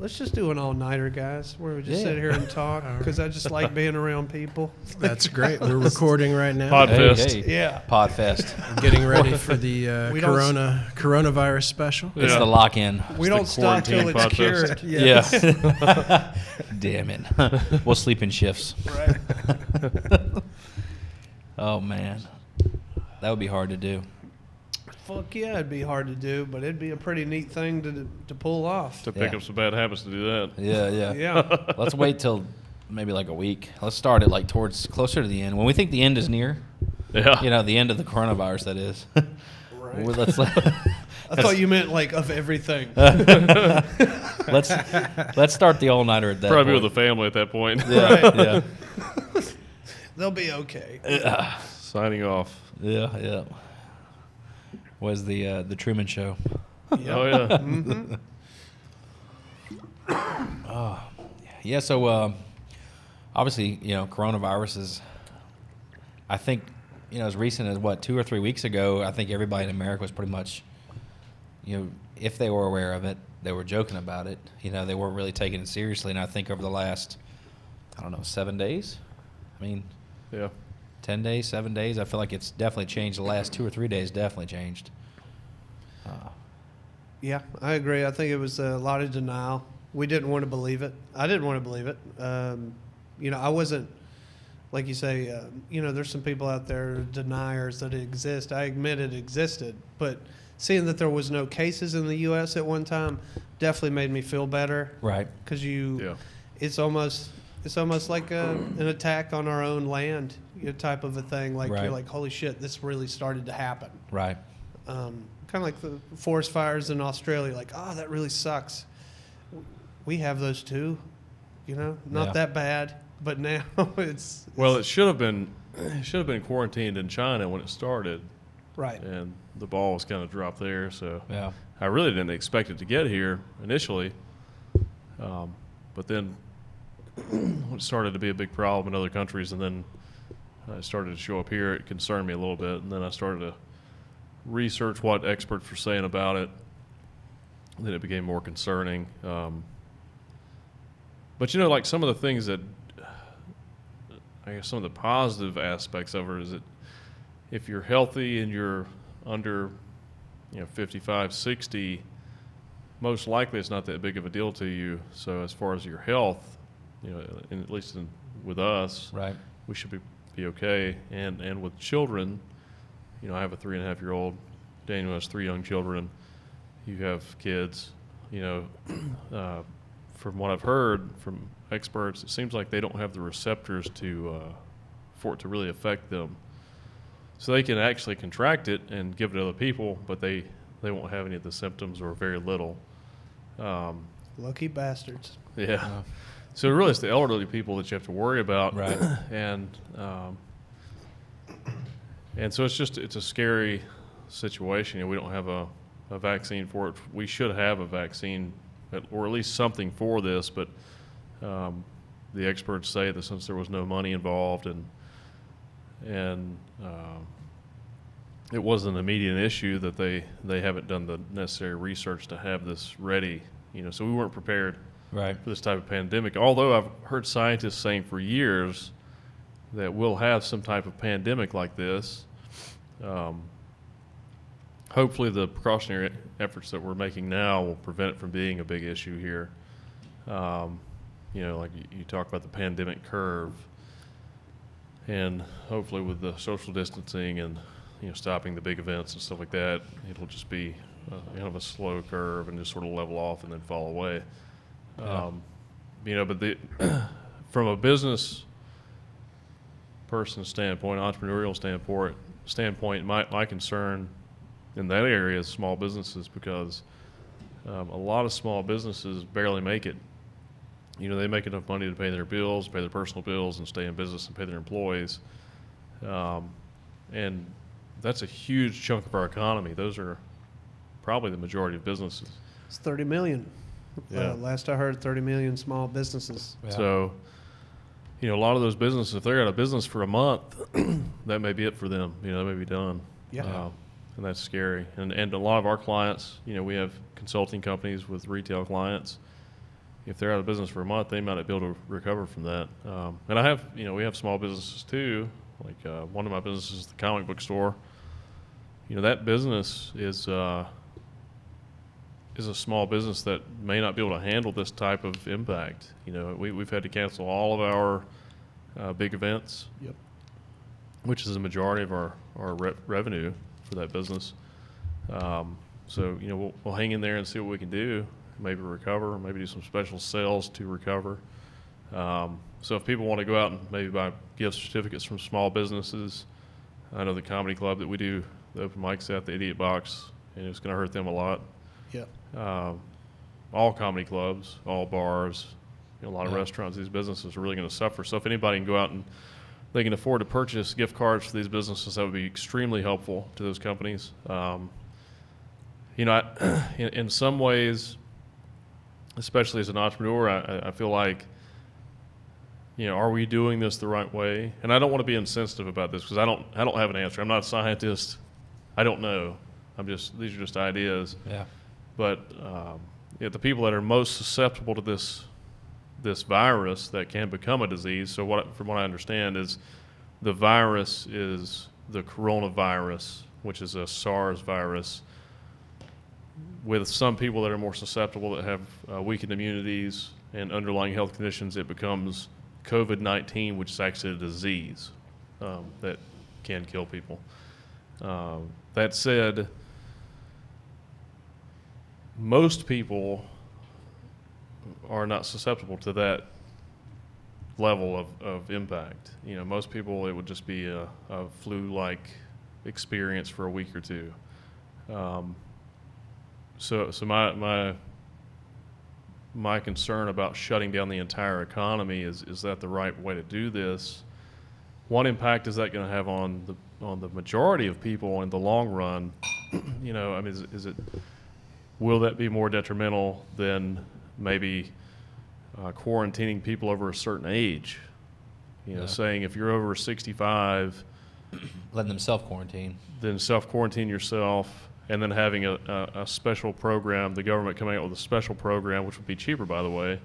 Let's just do an all-nighter, guys, where we just sit here and talk, because I just like being around people. That's great. We're recording right now. Podfest. Yeah. Podfest. Getting ready for the coronavirus special. Yeah. It's the lock-in. We don't stop till it's cured. Yeah. Damn it. We'll sleep in shifts. Right. Oh, man. That would be hard to do. Fuck yeah, it'd be hard to do, but it'd be a pretty neat thing to pull off. To pick up some bad habits to do that. Yeah. Let's wait till maybe like a week. Let's start it like towards closer to the end. When we think the end is near, the end of the coronavirus, that is. Right. I thought you meant like of everything. Let's start the all-nighter at that point. Probably with the family at that point. Yeah. They'll be okay. Signing off. Yeah. Was the Truman Show. Yep. Oh, yeah. Yeah, so obviously, coronavirus is, I think, as recent as, 2 or 3 weeks ago, I think everybody in America was pretty much, if they were aware of it, they were joking about it. They weren't really taking it seriously. And I think over the last, 7 days, 10 days, 7 days, I feel like it's definitely changed. The last 2 or 3 days definitely changed. Yeah, I agree. I think it was a lot of denial. We didn't want to believe it. I didn't want to believe it. I wasn't, like you say, there's some people out there, deniers that it exists. I admit it existed, but seeing that there was no cases in the U.S. at one time definitely made me feel better. Right. Because it's almost like an attack on our own land, type of a thing. Like You're like, holy shit, this really started to happen. Right. Kind of like the forest fires in Australia. Like, that really sucks. We have those too, not that bad, but now it's. Well, it should have been quarantined in China when it started. Right. And the ball was kind of dropped there. So I really didn't expect it to get here initially. But then when it started to be a big problem in other countries, and then it started to show up here, it concerned me a little bit. And then I started to research what experts were saying about it. And then it became more concerning. But, like some of the things that, I guess some of the positive aspects of it is that if you're healthy and you're under, 55, 60, most likely it's not that big of a deal to you. So as far as your health, at least with us, right, we should be okay. And with children, I have a 3.5-year-old. Daniel has 3 young children. You have kids. From what I've heard from experts, it seems like they don't have the receptors for it to really affect them. So they can actually contract it and give it to other people, but they won't have any of the symptoms or very little. Lucky bastards. Yeah. So really it's the elderly people that you have to worry about. Right. And so it's a scary situation. We don't have a vaccine for it. We should have a vaccine or at least something for this, but the experts say that since there was no money involved and it wasn't an immediate issue, that they haven't done the necessary research to have this ready. So we weren't prepared for this type of pandemic. Although I've heard scientists saying for years that we'll have some type of pandemic like this. Hopefully the precautionary efforts that we're making now will prevent it from being a big issue here. Like you talk about the pandemic curve, and hopefully with the social distancing and stopping the big events and stuff like that, it'll just be kind of a slow curve and just sort of level off and then fall away. But from a business person standpoint, entrepreneurial standpoint, my concern in that area is small businesses, because a lot of small businesses barely make it. They make enough money to pay their bills, pay their personal bills, and stay in business and pay their employees. And that's a huge chunk of our economy. Those are probably the majority of businesses. It's 30 million. Yeah. Last I heard, 30 million small businesses. Yeah. So, a lot of those businesses, if they're out of business for a month, that may be it for them. They may be done. Yeah. And that's scary. And a lot of our clients, we have consulting companies with retail clients, if they're out of business for a month, they might not be able to recover from that. And I have, we have small businesses too. Like one of my businesses is the comic book store. That business is a small business that may not be able to handle this type of impact. We've had to cancel all of our big events, Yep. which is the majority of our revenue for that business. So we'll hang in there and see what we can do. Maybe recover, maybe do some special sales to recover. So if people want to go out and maybe buy gift certificates from small businesses, I know the comedy club that we do the open mics at, the Idiot Box, and it's going to hurt them a lot. Yep. All comedy clubs, all bars, a lot of restaurants, these businesses are really going to suffer. So if anybody can go out and they can afford to purchase gift cards for these businesses, that would be extremely helpful to those companies. In some ways, especially as an entrepreneur, I feel like, are we doing this the right way? And I don't want to be insensitive about this because I don't have an answer. I'm not a scientist. I don't know. These are just ideas. Yeah. But the people that are most susceptible to this virus that can become a disease. So from what I understand is the virus is the coronavirus, which is a SARS virus, with some people that are more susceptible that have weakened immunities and underlying health conditions. It becomes COVID-19, which is actually a disease that can kill people. That said, most people are not susceptible to that level of impact. Most people, it would just be a flu-like experience for a week or two. So my concern about shutting down the entire economy is that the right way to do this? What impact is that going to have on the majority of people in the long run? Is it will that be more detrimental than maybe quarantining people over a certain age? Saying if you're over 65, letting them self-quarantine. Then self-quarantine yourself, and then having a special program, the government coming out with a special program, which would be cheaper, by the way,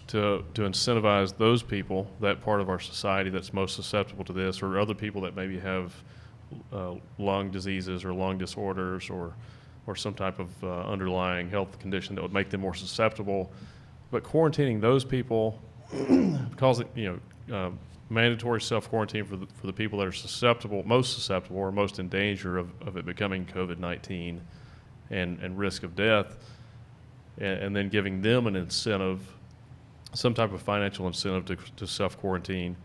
to incentivize those people, that part of our society that's most susceptible to this, or other people that maybe have lung diseases or lung disorders or some type of underlying health condition that would make them more susceptible. But quarantining those people, because mandatory self-quarantine for the people that are most susceptible or most in danger of it becoming COVID-19 and risk of death, and then giving them an incentive, some type of financial incentive to self-quarantine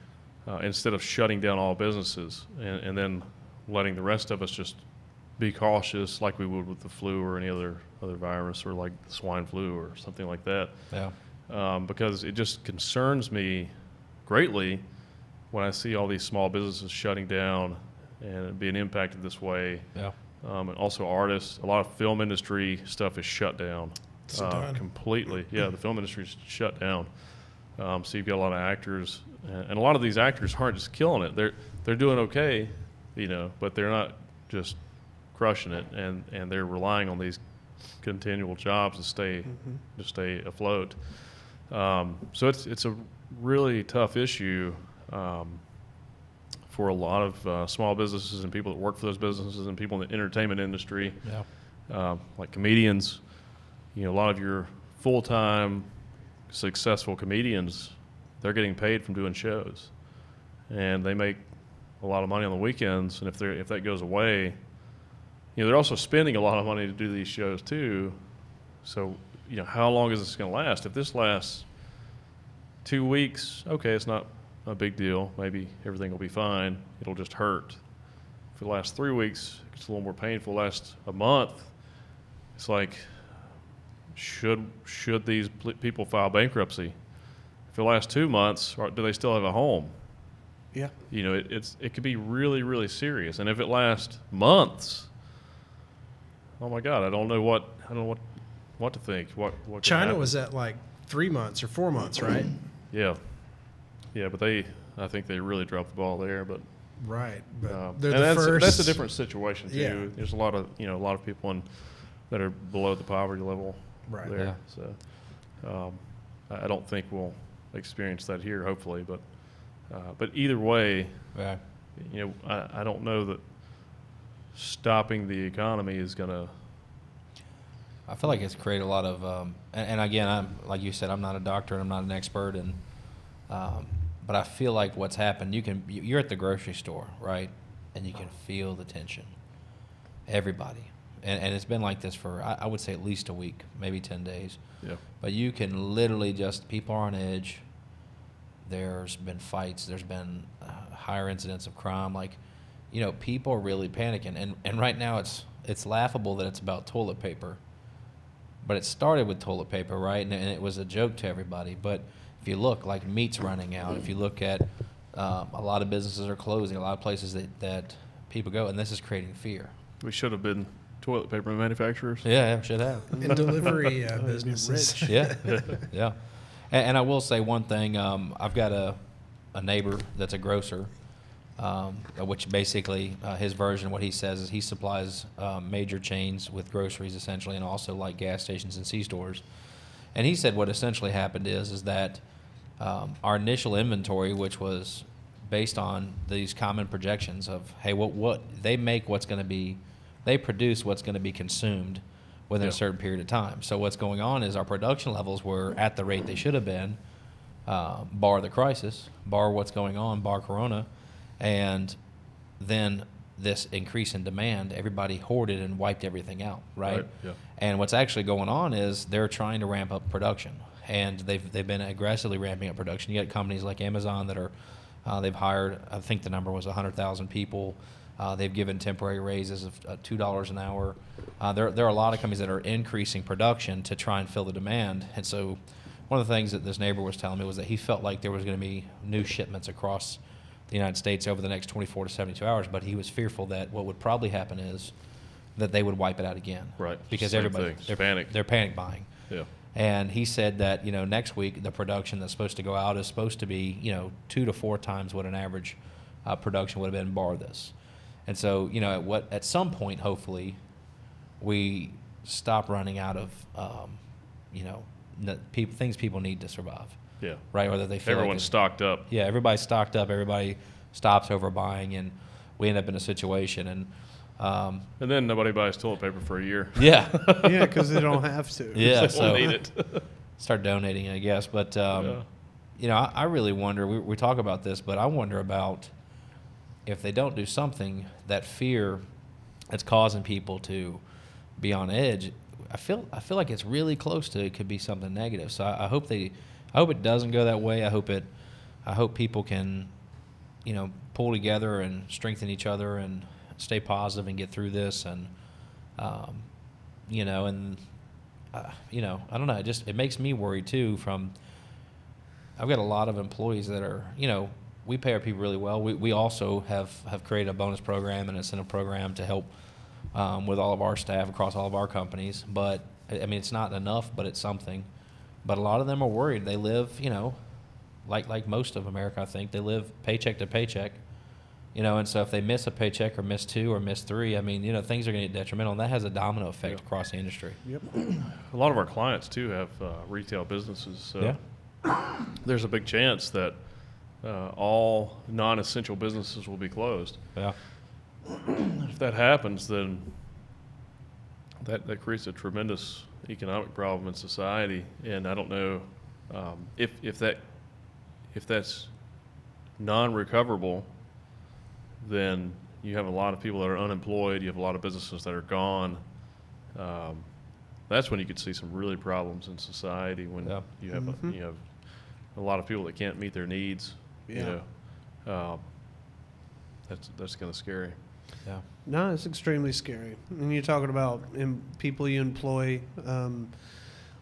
instead of shutting down all businesses and then letting the rest of us just be cautious like we would with the flu or any other virus, or like the swine flu or something like that. Because it just concerns me greatly when I see all these small businesses shutting down and being impacted this way. And also artists, a lot of film industry stuff is shut down completely. The film industry is shut down. So you've got a lot of actors, and a lot of these actors aren't just killing it. They're doing okay, but they're not just crushing it, and they're relying on these continual jobs to stay afloat. So it's a really tough issue for a lot of small businesses and people that work for those businesses and people in the entertainment industry, like comedians. A lot of your full-time successful comedians, they're getting paid from doing shows, and they make a lot of money on the weekends. And if that goes away, they're also spending a lot of money to do these shows too. So how long is this going to last? If this lasts 2 weeks, okay, it's not a big deal. Maybe everything will be fine. It'll just hurt. If it lasts 3 weeks, it's a little more painful. Last a month, it's like, should these people file bankruptcy? If it lasts 2 months, do they still have a home? Yeah. It could be really, really serious. And if it lasts months, oh my God, I don't know what to think. What China was at like 3 months or 4 months, right? Yeah, but I think they really dropped the ball there. But right, but that's a different situation too. Yeah. There's a lot of people that are below the poverty level right there. yeah. So, I don't think we'll experience that here, hopefully. But either way, Yeah. I don't know that stopping the economy is going to. I feel like it's created a lot of, and again, I'm like you said, I'm not a doctor and I'm not an expert, and but I feel like what's happened. You're at the grocery store, right, and you can feel the tension. Everybody, and it's been like this for I would say at least a week, maybe 10 days. Yeah. But you can literally people are on edge. There's been fights. There's been higher incidents of crime. Like, people are really panicking, and right now it's laughable that it's about toilet paper. But it started with toilet paper, right? And it was a joke to everybody. But if you look, like meat's running out. If you look at a lot of businesses are closing, a lot of places that people go, and this is creating fear. We should have been toilet paper manufacturers. Yeah, should have. And delivery businesses. Yeah, yeah. And I will say one thing. I've got a neighbor that's a grocer, which basically his version, what he says is he supplies major chains with groceries essentially, and also like gas stations and C-stores. And he said what essentially happened is that our initial inventory, which was based on these common projections of, hey, what they make, they produce what's going to be consumed within a certain period of time. So what's going on is our production levels were at the rate they should have been, bar the crisis, bar what's going on, bar Corona, and then this increase in demand, everybody hoarded and wiped everything out, right? Yeah. And what's actually going on is they're trying to ramp up production, and they've been aggressively ramping up production. You got companies like Amazon that are they've hired, I think the number was 100,000 people. They've given temporary raises of $2 an hour. There are a lot of companies that are increasing production to try and fill the demand. And so one of the things that this neighbor was telling me was that he felt like there was going to be new shipments across the United States over the next 24 to 72 hours, but he was fearful that what would probably happen is that they would wipe it out again. Right. Because Same everybody, thing. they're panic buying. Yeah. And he said that, next week the production that's supposed to go out is supposed to be, 2 to 4 times what an average production would have been bar this. And so, at some point, hopefully, we stop running out of, things people need to survive. Yeah. Right? Or that they feel everyone's stocked up. Yeah, everybody's stocked up. Everybody stops overbuying, and we end up in a situation. And then nobody buys toilet paper for a year. Yeah. Yeah, because they don't have to. Yeah. They So won't need it. start donating, I guess. But I really wonder. We talk about this, but I wonder about if they don't do something, that fear that's causing people to be on edge. I feel like it's really close to it could be something negative. So I hope it doesn't go that way. I hope people can, pull together and strengthen each other and stay positive and get through this. And, I don't know. It makes me worried too. I've got a lot of employees that are, we pay our people really well. We also have created a bonus program and incentive program to help with all of our staff across all of our companies. But it's not enough, but it's something. But a lot of them are worried. They live, like most of America, I think, they live paycheck to paycheck. And so if they miss a paycheck or miss 2 or miss 3, things are going to get detrimental, and that has a domino effect across the industry. Yep. A lot of our clients too have retail businesses, so there's a big chance that all non-essential businesses will be closed. Yeah. If that happens, then that creates a tremendous economic problem in society, and I don't know if that's non-recoverable, then you have a lot of people that are unemployed. You have a lot of businesses that are gone. That's when you could see some really problems in society when you have a lot of people that can't meet their needs. Yeah. That's kind of scary. Yeah. No, it's extremely scary. And you're talking about people you employ.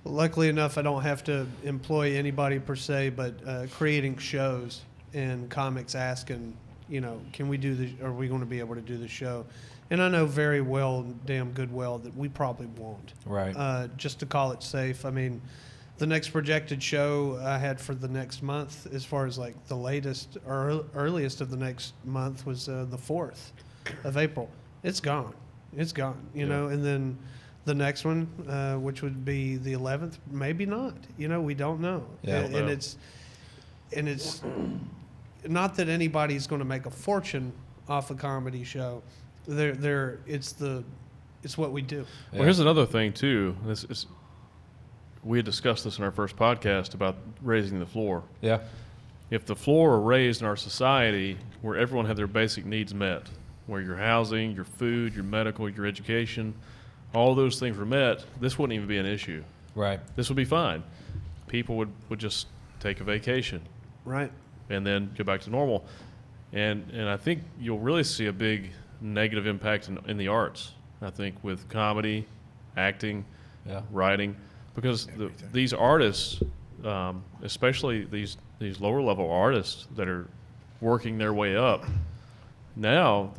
Luckily enough, I don't have to employ anybody per se, but creating shows and comics asking, can we do this? Are we going to be able to do the show? And I know very well, damn good well, that we probably won't. Right. Just to call it safe. The next projected show I had for the next month, as far as like the latest or earliest of the next month, was the 4th of April. It's gone. You know, and then The next one, which would be the 11th, maybe not. We don't know. Yeah, and it's not that anybody's going to make a fortune off a comedy show. It's what we do. Well, here's another thing too. We had discussed this in our first podcast about raising the floor. Yeah. If the floor were raised in our society where everyone had their basic needs met, where your housing, your food, your medical, your education, all those things were met, this wouldn't even be an issue. Right. This would be fine. People would just take a vacation. Right. And then go back to normal. And I think you'll really see a big negative impact in the arts, I think, with comedy, acting, writing, because these artists, especially these lower level artists that are working their way up, now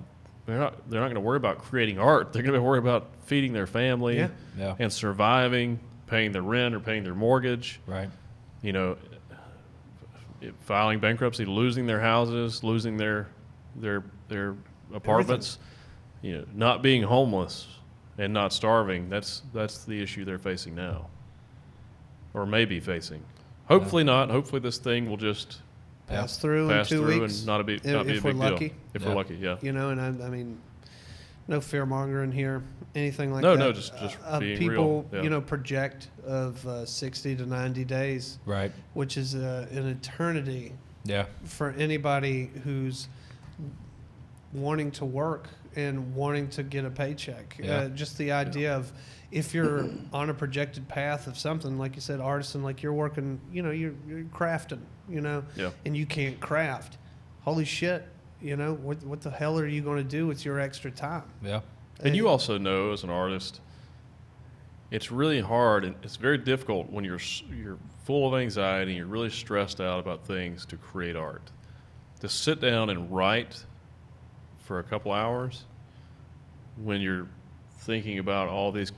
they're not going to worry about creating art. They're going to worry about feeding their family and surviving, paying their rent or paying their mortgage. Right. Filing bankruptcy, losing their houses, losing their apartments, not being homeless and not starving. That's the issue they're facing now, or may be facing. Hopefully not. Hopefully this thing will just pass through in 2 weeks, and not be a big lucky. deal. If we're lucky, yeah. And I mean, no fear mongering here, anything like that. No, just being people, real. Yeah. Project of 60 to 90 days, right? Which is an eternity. Yeah. For anybody who's wanting to work and wanting to get a paycheck, just the idea of if you're on a projected path of something, like you said, artisan, like you're working, you're crafting, and you can't craft. Holy shit. What the hell are you going to do with your extra time? Yeah. And you also know, as an artist, it's really hard and it's very difficult when you're full of anxiety and you're really stressed out about things to create art. To sit down and write for a couple hours when you're thinking about all these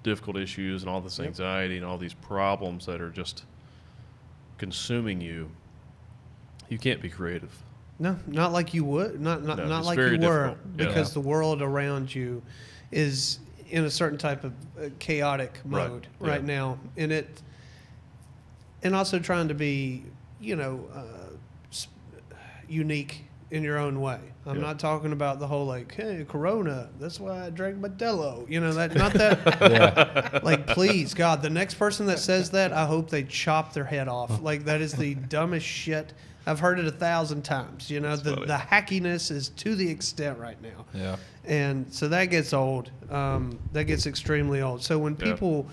difficult issues and all this anxiety and all these problems that are just consuming you, you can't be creative. No, not like you would. Not like you were, because the world around you is in a certain type of chaotic mode right now, and also trying to be, unique in your own way. I'm not talking about the whole like, hey, Corona, that's why I drank Modelo. That not that. Like, please, God, the next person that says that, I hope they chop their head off. Like, that is the dumbest shit. I've heard it 1,000 times. The hackiness is to the extent right now. Yeah. And so that gets old. That gets extremely old. So when people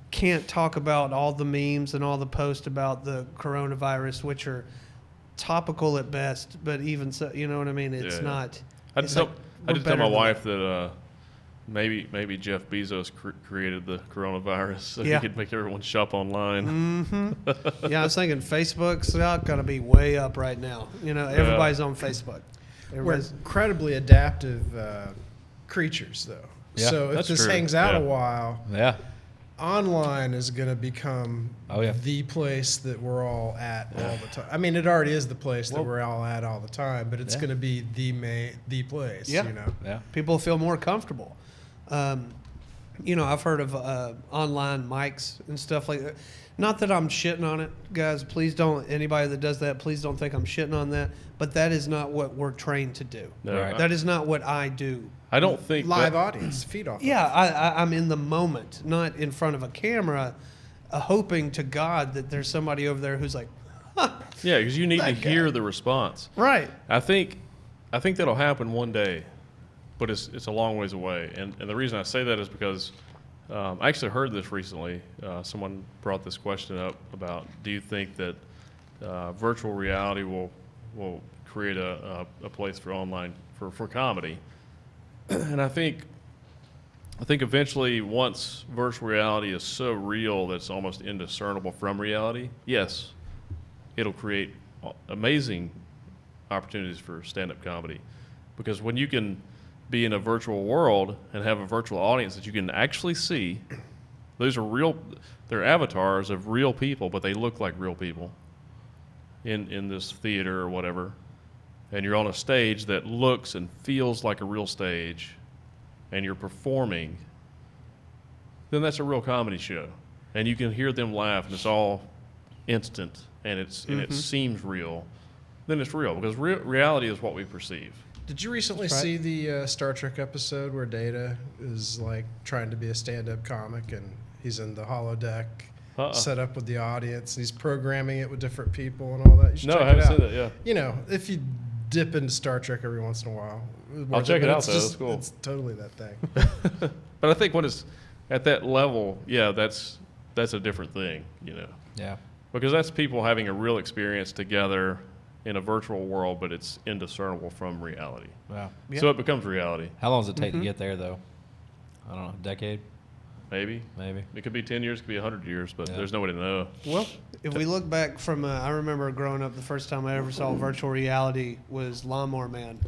can't talk about all the memes and all the posts about the coronavirus, which are topical at best, but even so, you know what I mean? It's not. I just tell my wife that maybe Jeff Bezos created the coronavirus so he could make everyone shop online. Mm-hmm. Yeah, I was thinking Facebook's got to be way up right now. Everybody's on Facebook. We're incredibly adaptive creatures, though. Yeah, so if this hangs out a while, online is going to become the place that we're all at all the time. I mean, it already is the place that we're all at all the time, but it's going to be the place. Yeah. People feel more comfortable. I've heard of online mics and stuff like that. Not that I'm shitting on it, guys. Please don't. Anybody that does that, please don't think I'm shitting on that. But that is not what we're trained to do. No, right. That is not what I do. I don't think live audience feed off. Yeah, I'm in the moment, not in front of a camera, hoping to God that there's somebody over there who's like, huh, yeah, because you need to hear the response. Right. I think that'll happen one day, but it's a long ways away. And the reason I say that is because I actually heard this recently. Someone brought this question up about, do you think that virtual reality will create a place for online for comedy? And I think eventually, once virtual reality is so real that it's almost indiscernible from reality, yes, it'll create amazing opportunities for stand-up comedy. Because when you can be in a virtual world and have a virtual audience that you can actually see, those are real, they're avatars of real people, but they look like real people in this theater or whatever. And you're on a stage that looks and feels like a real stage, and you're performing, then that's a real comedy show. And you can hear them laugh, and it's all instant, and it seems real. Then it's real, because reality is what we perceive. Did you recently see the Star Trek episode where Data is like trying to be a stand-up comic, and he's in the holodeck set up with the audience, and he's programming it with different people and all that? You should check I haven't it out. seen that. Yeah, you know, if you dip into Star Trek every once in a while, I'll check it out. Though. That's cool. It's totally that thing. But I think when it's at that level, yeah, that's a different thing, you know. Yeah. Because that's people having a real experience together in a virtual world, but it's indiscernible from reality. Wow. So it becomes reality. How long does it take to get there, though? I don't know, a decade? Maybe. It could be 10 years, it could be 100 years, but there's no way to know. Well, if we look back from, I remember growing up, the first time I ever saw virtual reality was Lawnmower Man.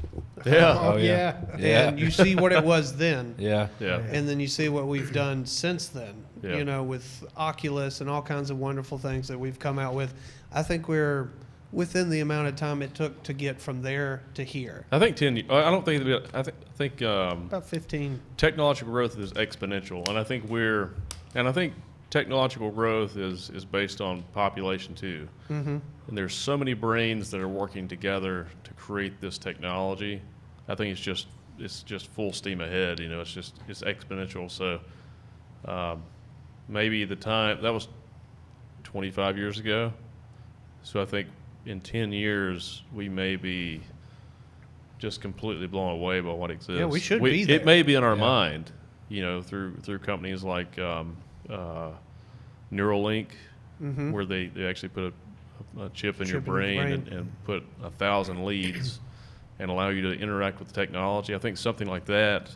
Yeah. Oh, yeah. And you see what it was then. Yeah. And then you see what we've done since then, Yeah. you know, with Oculus and all kinds of wonderful things that we've come out with. I think we're within the amount of time it took to get from there to here. I think 10. I don't think. I think about 15. Technological growth is exponential, and I think technological growth is based on population too. And there's so many brains that are working together to create this technology. I think it's just full steam ahead. You know, it's exponential. So maybe the time that was 25 years ago. So I think in 10 years, we may be just completely blown away by what exists. Yeah, we should be there. It may be in our mind, you know, through companies like Neuralink, where they actually put a chip in your brain and put 1,000 leads and allow you to interact with the technology. I think something like that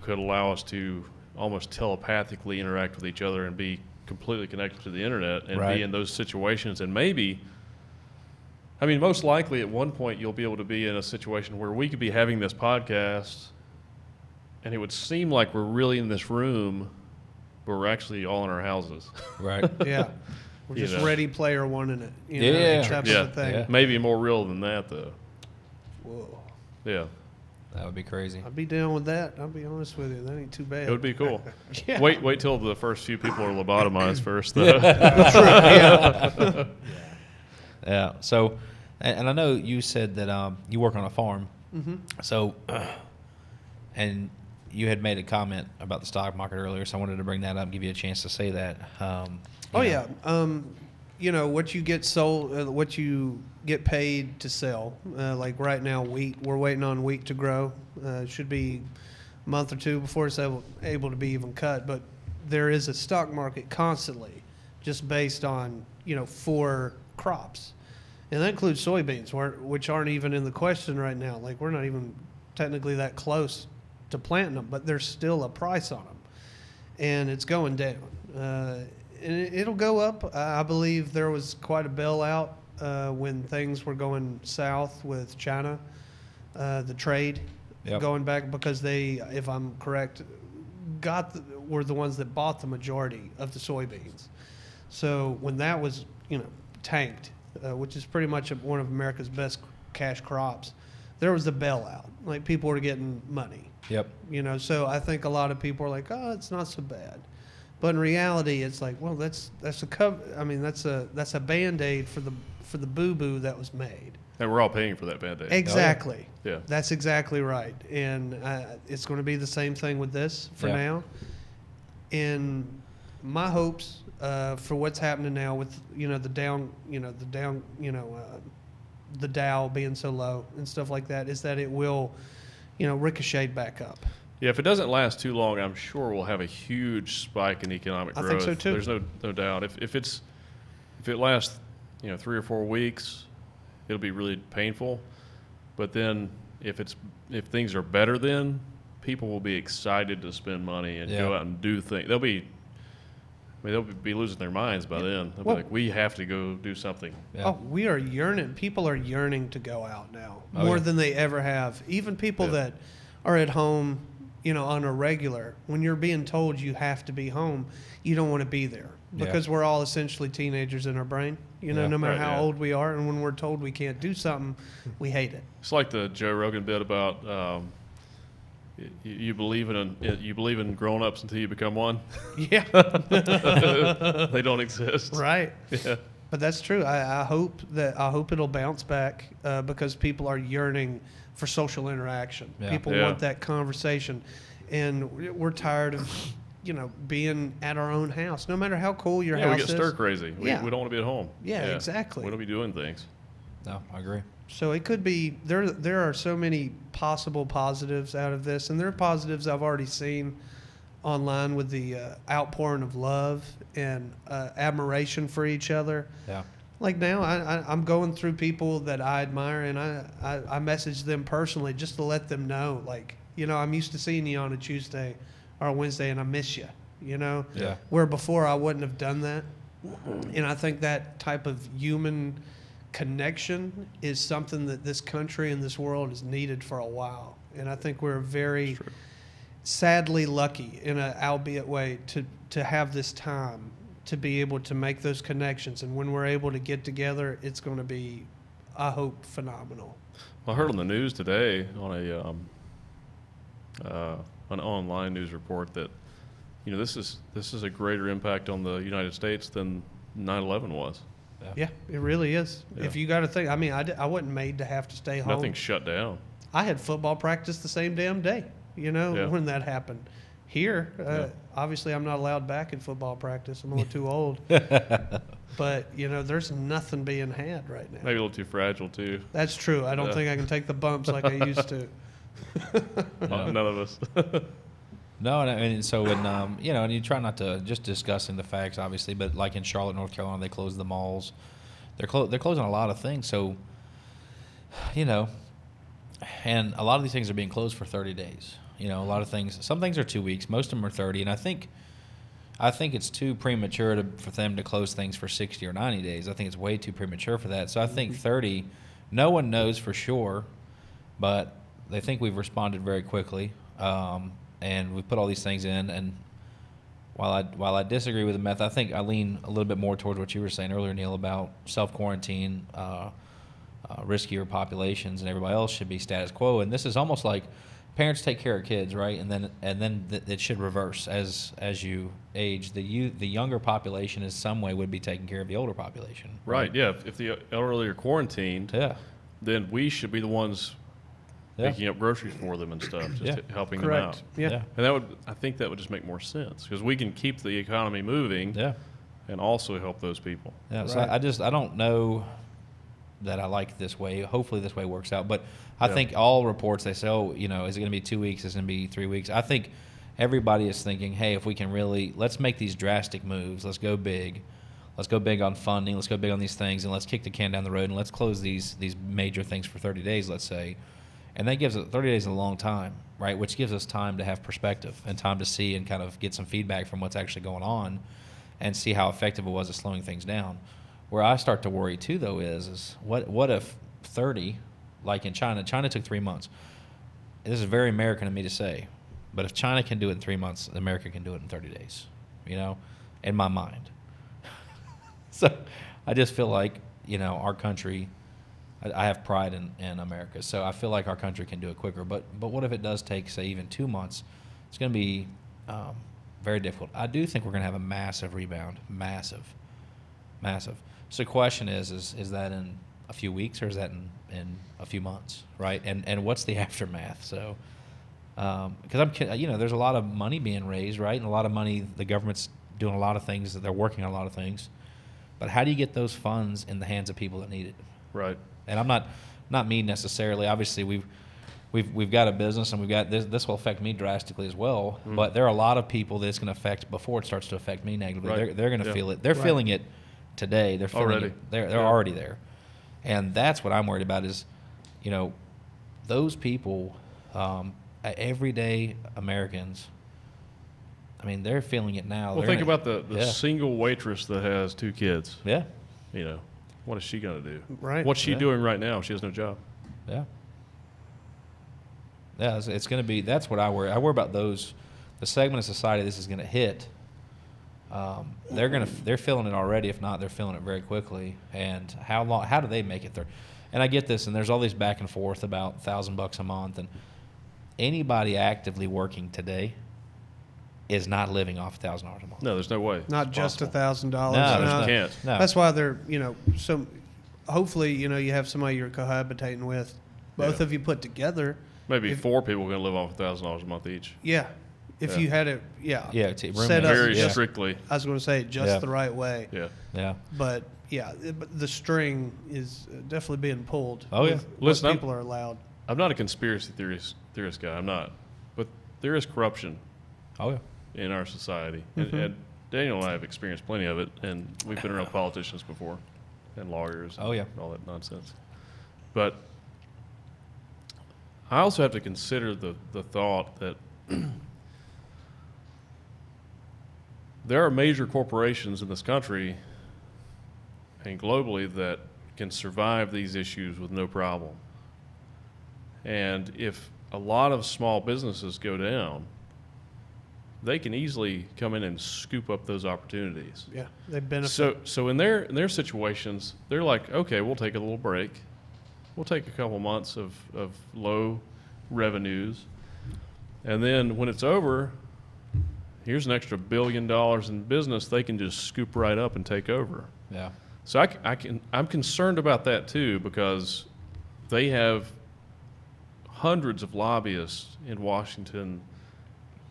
could allow us to almost telepathically interact with each other and be completely connected to the internet and be in those situations. And maybe, I mean, most likely at one point you'll be able to be in a situation where we could be having this podcast and it would seem like we're really in this room, but we're actually all in our houses. Right. Yeah. We're just Ready Player One in it. You know, Yeah. Type of a thing. Yeah. Maybe more real than that, though. Whoa. Yeah. That would be crazy. I'd be down with that. I'll be honest with you. That ain't too bad. It would be cool. Yeah. Wait till the first few people are lobotomized first, though. Yeah. So, and I know you said that you work on a farm. So, and you had made a comment about the stock market earlier, so I wanted to bring that up and give you a chance to say that. You know, what you get sold, what you get paid to sell. Like right now, wheat, we're waiting on wheat to grow. It should be a month or two before it's able to be even cut. But there is a stock market constantly just based on, you know, 4 crops. And that includes soybeans, which aren't even in the question right now. Like, we're not even technically that close to planting them, but there's still a price on them. And it's going down. And it'll go up. I believe there was quite a bailout when things were going south with China, the trade going back, because they, if I'm correct, were the ones that bought the majority of the soybeans. So when that was, you know, tanked, which is pretty much one of America's best cash crops, there was the bailout. Like, people were getting money. Yep. You know, so I think a lot of people are like, oh, it's not so bad. But in reality, it's like, well, that's a Band-Aid for the boo-boo that was made. And we're all paying for that Band-Aid. Exactly. Oh, yeah. That's exactly right. And it's going to be the same thing with this for now. And my hopes for what's happening now with, you know, the Dow being so low and stuff like that, is that it will, you know, ricochet back up. Yeah, if it doesn't last too long, I'm sure we'll have a huge spike in economic growth. I think so too. There's no doubt. If it lasts, you know, 3 or 4 weeks, it'll be really painful. But then if things are better, then people will be excited to spend money and go out and do things. They'll be losing their minds by then. They'll be like, we have to go do something. Yeah. Oh, we are yearning. People are yearning to go out now more than they ever have. Even people that are at home, you know, on a regular, when you're being told you have to be home, you don't want to be there, because we're all essentially teenagers in our brain, you know, no matter how old we are. And when we're told we can't do something, we hate it. It's like the Joe Rogan bit about You believe in grown-ups until you become one. Yeah. They don't exist. Right. Yeah. But that's true. I hope it'll bounce back because people are yearning for social interaction. Yeah. People want that conversation, and we're tired of being at our own house. No matter how cool your house is. We get stir crazy. We don't want to be at home. Yeah, exactly. We don't be doing things. No, I agree. So it could be there are so many possible positives out of this, and there are positives I've already seen online with the outpouring of love and admiration for each other. Yeah. Like now, I'm going through people that I admire, and I message them personally just to let them know, like, I'm used to seeing you on a Tuesday or a Wednesday, and I miss you, Yeah. Where before I wouldn't have done that. And I think that type of human connection is something that this country and this world has needed for a while. And I think we're very sadly lucky in an albeit way to have this time to be able to make those connections. And when we're able to get together, it's going to be, I hope, phenomenal. Well, I heard on the news today on an online news report that this is a greater impact on the United States than 9/11 was. Yeah, it really is. Yeah. If you got to think, I mean, I wasn't made to have to stay home. Nothing's shut down. I had football practice the same damn day, when that happened. Here, obviously I'm not allowed back in football practice. I'm a little too old. But, there's nothing being had right now. Maybe a little too fragile, too. That's true. I don't think I can take the bumps like I used to. None of us. No, and so when and you try not to just discussing the facts, obviously, but like in Charlotte, North Carolina, they closed the malls. They're closing a lot of things. So, and a lot of these things are being closed for 30 days. A lot of things. Some things are 2 weeks. Most of them are 30. And I think it's too premature for them to close things for 60 or 90 days. I think it's way too premature for that. So I think 30. No one knows for sure, but they think we've responded very quickly. And we put all these things in, and while I disagree with the method, I think I lean a little bit more towards what you were saying earlier, Neil, about self-quarantine, riskier populations, and everybody else should be status quo. And this is almost like parents take care of kids, right? And then it should reverse as you age. The younger population in some way would be taking care of the older population. Right. Yeah. If the elderly are quarantined, then we should be the ones picking up groceries for them and stuff, just helping them out. Yeah. And I think that would just make more sense because we can keep the economy moving and also help those people. Yeah. Right. So I don't know that I like this way. Hopefully this way works out. But I think all reports, they say, is it going to be 2 weeks? Is it going to be 3 weeks? I think everybody is thinking, hey, if we can let's make these drastic moves. Let's go big. Let's go big on funding. Let's go big on these things, and let's kick the can down the road, and let's close these major things for 30 days, let's say. And that gives 30 days is a long time, right? Which gives us time to have perspective and time to see and kind of get some feedback from what's actually going on and see how effective it was at slowing things down. Where I start to worry too, though, is what if 30, like in China took 3 months. This is very American of me to say, but if China can do it in 3 months, America can do it in 30 days, in my mind. So I just feel like, our country, I have pride in America, so I feel like our country can do it quicker. But what if it does take, say, even 2 months? It's going to be very difficult. I do think we're going to have a massive rebound, massive. So the question is that in a few weeks or is that in a few months, right? And what's the aftermath? So because there's a lot of money being raised, right? And a lot of money, the government's doing a lot of things, they're working on a lot of things. But how do you get those funds in the hands of people that need it? Right. And I'm not me necessarily. Obviously, we've got a business, and we've got this will affect me drastically as well. Mm. But there are a lot of people that it's going to affect before it starts to affect me negatively. Right. They're going to feel it. They're feeling it today. They're feeling already. it. They're already there, and that's what I'm worried about. Is those people, everyday Americans. I mean, they're feeling it now. Well, think about the single waitress that has 2 kids. Yeah. What is she going to do? Right. What's she doing right now? She has no job. Yeah. Yeah, it's going to be. That's what I worry. I worry about those. The segment of society this is going to hit. They're feeling it already. If not, they're feeling it very quickly. And how long? How do they make it there? And I get this. And there's all these back and forth about $1,000 a month. And anybody actively working today is not living off $1,000 a month. No, there's no way. Not just $1,000. No, you can't. No. That's why they're, so hopefully, you have somebody you're cohabitating with. Both of you put together. Maybe 4 people can live off $1,000 a month each. Yeah. If you had it, set up very strictly. I was going to say just the right way. Yeah. But the string is definitely being pulled. Oh yeah. Listen, people are allowed. I'm not a conspiracy theorist guy. I'm not. But there is corruption. Oh yeah. In our society, and Daniel and I have experienced plenty of it, and we've been around politicians before, and lawyers. And all that nonsense. But I also have to consider the thought that there are major corporations in this country and globally that can survive these issues with no problem. And if a lot of small businesses go down, they can easily come in and scoop up those opportunities. Yeah, they benefit. So in their situations, they're like, okay, we'll take a little break. We'll take a couple months of low revenues. And then when it's over, here's an extra $1 billion in business they can just scoop right up and take over. Yeah. So I'm concerned about that too, because they have hundreds of lobbyists in Washington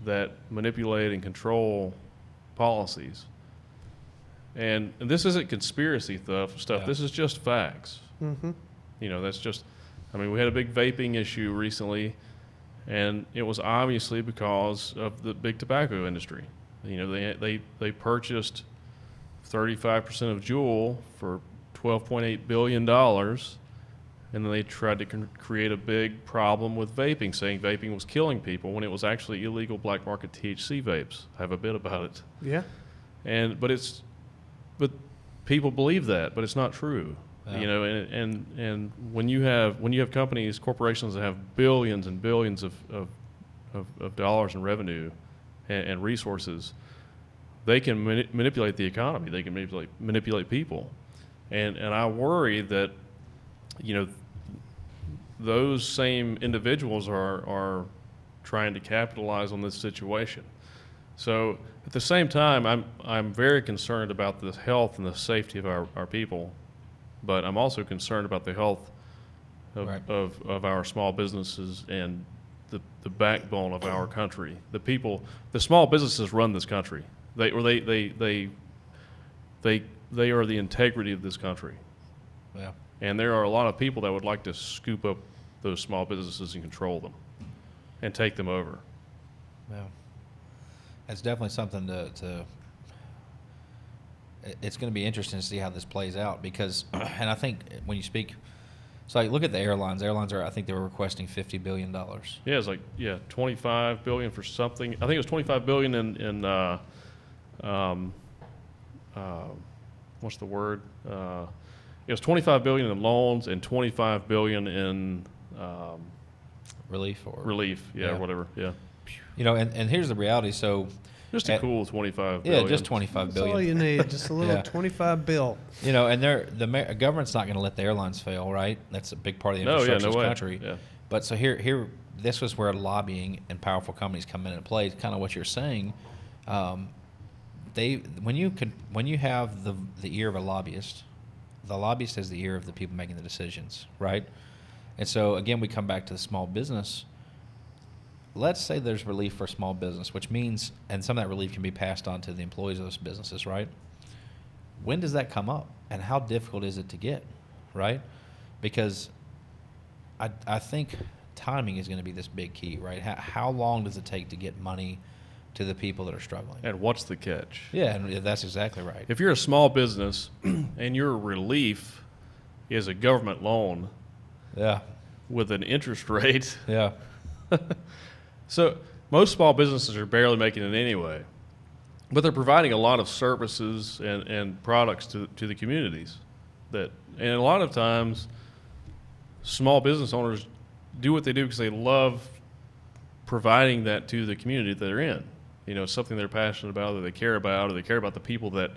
that manipulate and control policies. And this isn't conspiracy stuff. Yeah. This is just facts. Mm-hmm. That's just, we had a big vaping issue recently, and it was obviously because of the big tobacco industry. They purchased 35% of Juul for $12.8 billion, and then they tried to create a big problem with vaping, saying vaping was killing people when it was actually illegal black market THC vapes. I have a bit about it. Yeah. But people believe that, but it's not true. Yeah. And when you have companies, corporations that have billions and billions of dollars in revenue and resources, they can manipulate the economy. They can manipulate people, and I worry that, those same individuals are trying to capitalize on this situation. So at the same time, I'm very concerned about the health and the safety of our people, but I'm also concerned about the health of our small businesses and the backbone of our country. The small businesses run this country. They are the integrity of this country. Yeah. And there are a lot of people that would like to scoop up those small businesses and control them and take them over. Yeah. It's definitely something it's going to be interesting to see how this plays out, because, and I think when you speak, so look at the airlines. Airlines I think they were requesting $50 billion. Yeah, it's $25 billion for something. I think it was $25 billion in what's the word? It was $25 billion in loans and $25 billion in relief. Whatever. Yeah. And here's the reality. So just a cool $25 billion. Yeah, just $25 billion. That's all you need. Just a little 25 bill. And the government's not going to let the airlines fail, right? That's a big part of the infrastructure of this country. Yeah. But so here, this was where lobbying and powerful companies come in and play. Kind of what you're saying. When you have the ear of a lobbyist, the lobbyist has the ear of the people making the decisions, right? And so again, we come back to the small business. Let's say there's relief for small business, which means, and some of that relief can be passed on to the employees of those businesses, right? When does that come up, and how difficult is it to get, right? Because I think timing is going to be this big key, right? How long does it take to get money to the people that are struggling? And what's the catch? Yeah, and that's exactly right. If you're a small business and your relief is a government loan, with an interest rate, so most small businesses are barely making it anyway, but they're providing a lot of services and products to the communities. And a lot of times, small business owners do what they do because they love providing that to the community that they're in. Something they're passionate about, or they care about, or they care about the people that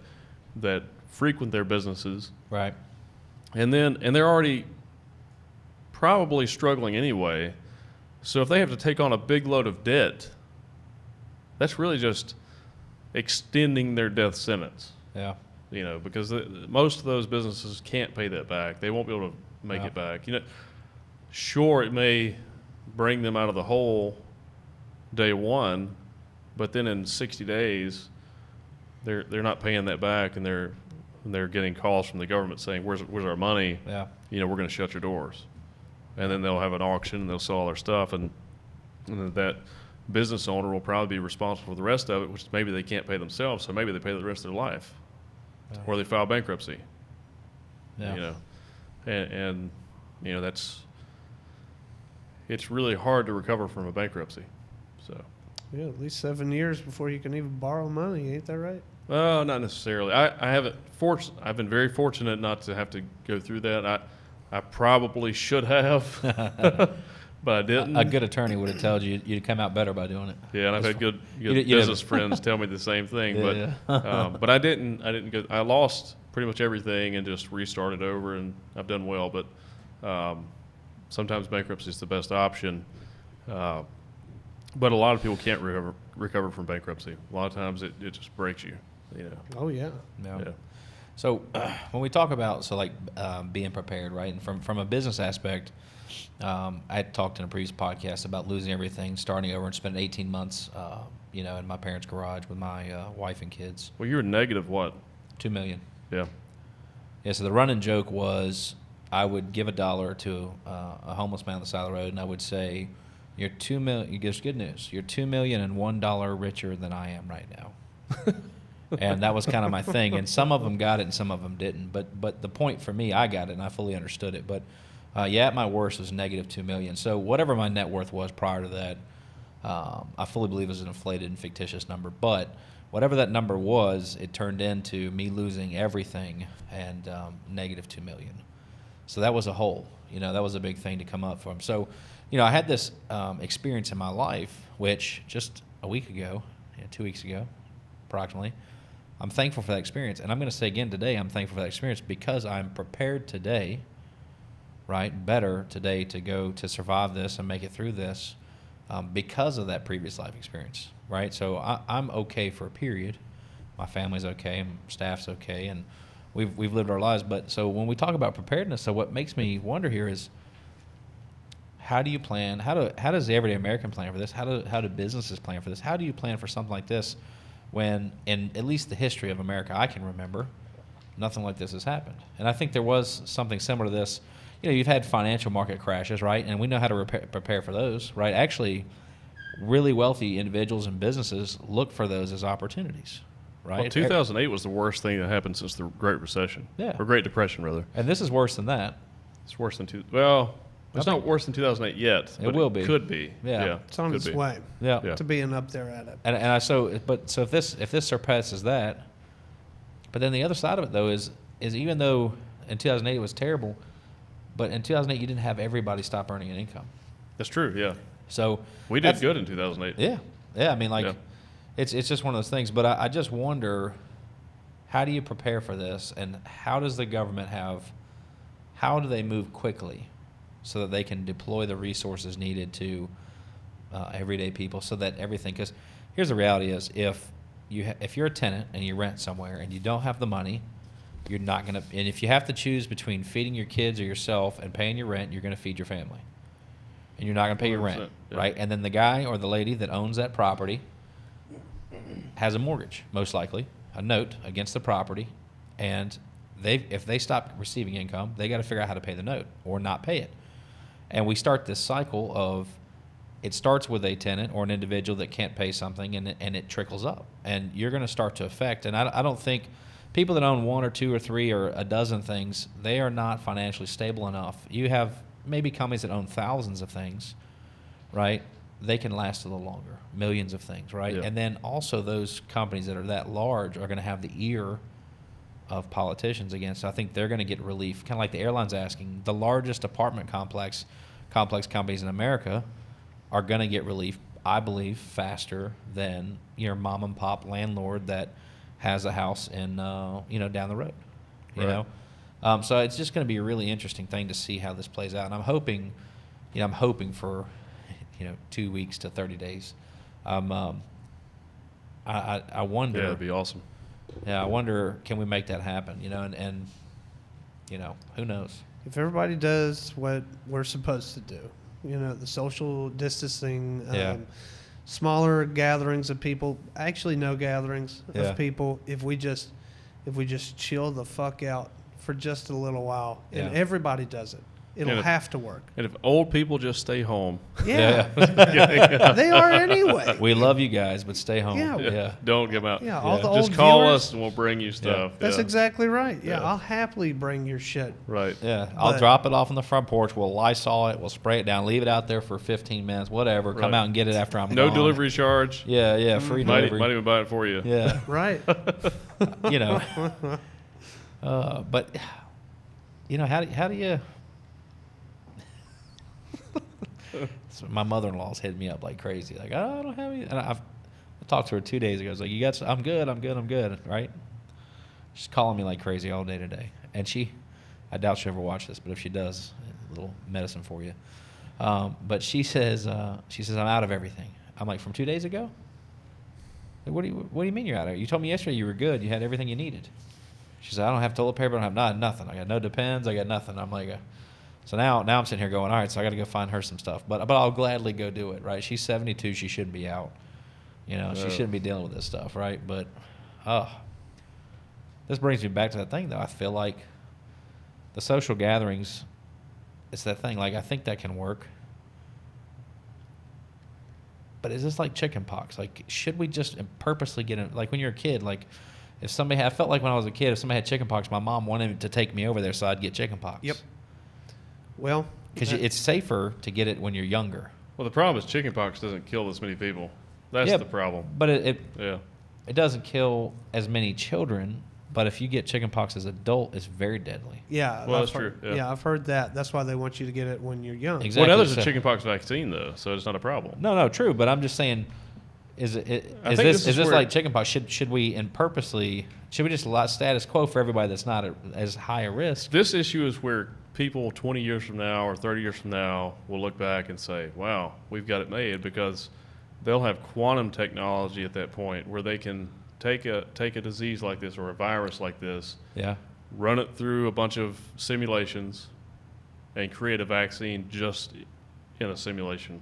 frequent their businesses. Right. And they're already probably struggling anyway. So if they have to take on a big load of debt, that's really just extending their death sentence. Yeah. You know, because most of those businesses can't pay that back. They won't be able to make it back. You know, sure, it may bring them out of the hole day one, but then in 60 days, they're not paying that back, and they're getting calls from the government saying, "Where's our money?" Yeah. You know, we're going to shut your doors, and then they'll have an auction and they'll sell all their stuff, and then that business owner will probably be responsible for the rest of it, which maybe they can't pay themselves, so maybe they pay the rest of their life, or they file bankruptcy. Yeah. You know, and you know it's really hard to recover from a bankruptcy. So. Yeah, at least 7 years before you can even borrow money. Ain't that right? Well, not necessarily. I haven't I've been very fortunate not to have to go through that. I probably should have, but I didn't. A good attorney would have told you you'd come out better by doing it. Yeah, and I've had good business friends tell me the same thing. Yeah, but but I didn't go. I lost pretty much everything and just restarted over, and I've done well. But sometimes bankruptcy is the best option. But a lot of people can't recover from bankruptcy. A lot of times it just breaks you. You know. Oh yeah. Yeah. So when we talk about being prepared, right, and from a business aspect, I had talked in a previous podcast about losing everything, starting over, and spending 18 months, in my parents' garage with my wife and kids. Well, you were negative what? $2 million. Yeah. Yeah. So the running joke was, I would give $1 to a homeless man on the side of the road, and I would say, "You're $2 million. Here's good news. You're $2 million and $1 richer than I am right now." And that was kind of my thing. And some of them got it, and some of them didn't. But the point for me, I got it, and I fully understood it. But at my worst, it was negative $2 million. So whatever my net worth was prior to that, I fully believe it was an inflated and fictitious number. But whatever that number was, it turned into me losing everything and negative $2 million. So that was a hole. That was a big thing to come up from. So, I had this experience in my life, which just a week ago, 2 weeks ago, approximately, I'm thankful for that experience. And I'm going to say again today, I'm thankful for that experience because I'm prepared today, right, better today to go to survive this and make it through this because of that previous life experience, right? So I'm okay for a period. My family's okay, and staff's okay, and we've lived our lives. But so when we talk about preparedness, so what makes me wonder here is, how do you plan? How does the everyday American plan for this? How do businesses plan for this? How do you plan for something like this when, in at least the history of America I can remember, nothing like this has happened? And I think there was something similar to this. You've had financial market crashes, right? And we know how to prepare for those, right? Actually, really wealthy individuals and businesses look for those as opportunities, right? Well, 2008 was the worst thing that happened since the Great Recession. Yeah. Or Great Depression, rather. And this is worse than that. It's worse than it's not worse than 2008 yet. It will be. It could be. Yeah. It's on its way. Yeah. To being up there at it. And so if this surpasses that, but then the other side of it though is even though in 2008 it was terrible, but in 2008 you didn't have everybody stop earning an income. That's true. Yeah. So we did good in 2008. Yeah. Yeah. I mean, it's just one of those things. But I just wonder, how do you prepare for this, and how does the government how do they move quickly so that they can deploy the resources needed to everyday people, so that everything, because here's the reality is, if you're a tenant and you rent somewhere and you don't have the money, you're not going to, and if you have to choose between feeding your kids or yourself and paying your rent, you're going to feed your family. And you're not going to pay your rent, yeah. right? And then the guy or the lady that owns that property has a mortgage, most likely, a note against the property, and if they stop receiving income, they got to figure out how to pay the note or not pay it. And we start this cycle of, it starts with a tenant or an individual that can't pay something, and it trickles up. And you're going to start to affect, and I don't think people that own one or two or three or a dozen things, they are not financially stable enough. You have maybe companies that own thousands of things, right? They can last a little longer, millions of things, right? Yeah. And then also those companies that are that large are going to have the ear of politicians against. I think they're going to get relief, kind of like the airline's asking. The largest apartment complex companies in America are going to get relief, I believe, faster than your mom and pop landlord that has a house in down the road. You know, so it's just going to be a really interesting thing to see how this plays out. And I'm hoping for 2 weeks to 30 days. I wonder. Yeah, that'd be awesome. Yeah, I wonder, can we make that happen? And who knows? If everybody does what we're supposed to do, the social distancing, smaller gatherings of people, actually no gatherings of people, if we just chill the fuck out for just a little while, and everybody does it, it'll have to work. And if old people just stay home. Yeah. They are anyway. We love you guys, but stay home. Yeah. Don't give out. Yeah, all the old just call viewers, us and we'll bring you stuff. That's exactly right. Yeah, I'll happily bring your shit. Right. Yeah, I'll drop it off on the front porch. We'll Lysol it. We'll spray it down. Leave it out there for 15 minutes, whatever. Come out and get it after I'm gone. No delivery charge. Yeah, free delivery. Might even buy it for you. Yeah. Right. But how do you? So my mother-in-law's hitting me up like crazy. Like, I don't have any. And I talked to her 2 days ago. I was like, you got? I'm good. Right? She's calling me like crazy all day today. And I doubt she'll ever watch this, but if she does, a little medicine for you. But she says, I'm out of everything. I'm like, from 2 days ago? Like, what do you mean you're out of it? You told me yesterday you were good. You had everything you needed. She said, I don't have toilet paper. I don't have nothing. I got no Depends. I got nothing. I'm like, so now I'm sitting here going, all right, so I got to go find her some stuff. But I'll gladly go do it, right? She's 72. She shouldn't be out. She shouldn't be dealing with this stuff, right? But, this brings me back to that thing, though. I feel like the social gatherings, it's that thing. Like, I think that can work. But is this like chicken pox? Like, should we just purposely get in? Like, when you're a kid, like, if somebody I felt like when I was a kid, if somebody had chicken pox, my mom wanted to take me over there so I'd get chicken pox. Yep. Well, because it's safer to get it when you're younger. Well, the problem is chicken pox doesn't kill this many people. That's the problem. But it doesn't kill as many children. But if you get chicken pox as an adult, it's very deadly. Yeah. Well, that's true. Yeah, I've heard that. That's why they want you to get it when you're young. Exactly. Well, now there's a chicken pox vaccine, though, so it's not a problem. No, true. But I'm just saying, is this like chicken pox? Should we just allow status quo for everybody that's not as high a risk? This issue is where people 20 years from now or 30 years from now will look back and say, wow, we've got it made, because they'll have quantum technology at that point where they can take a disease like this or a virus like this, run it through a bunch of simulations and create a vaccine just in a simulation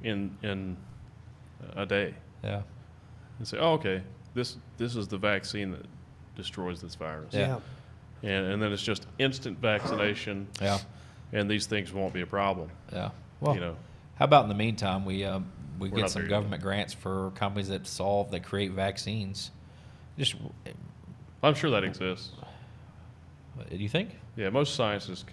in a day. Yeah. And say, oh, okay, this is the vaccine that destroys this virus. Yeah. And then it's just instant vaccination. Yeah. And these things won't be a problem. Yeah. Well, how about in the meantime, we get some government grants for companies that create vaccines. I'm sure that exists. Do you think? Yeah, most science is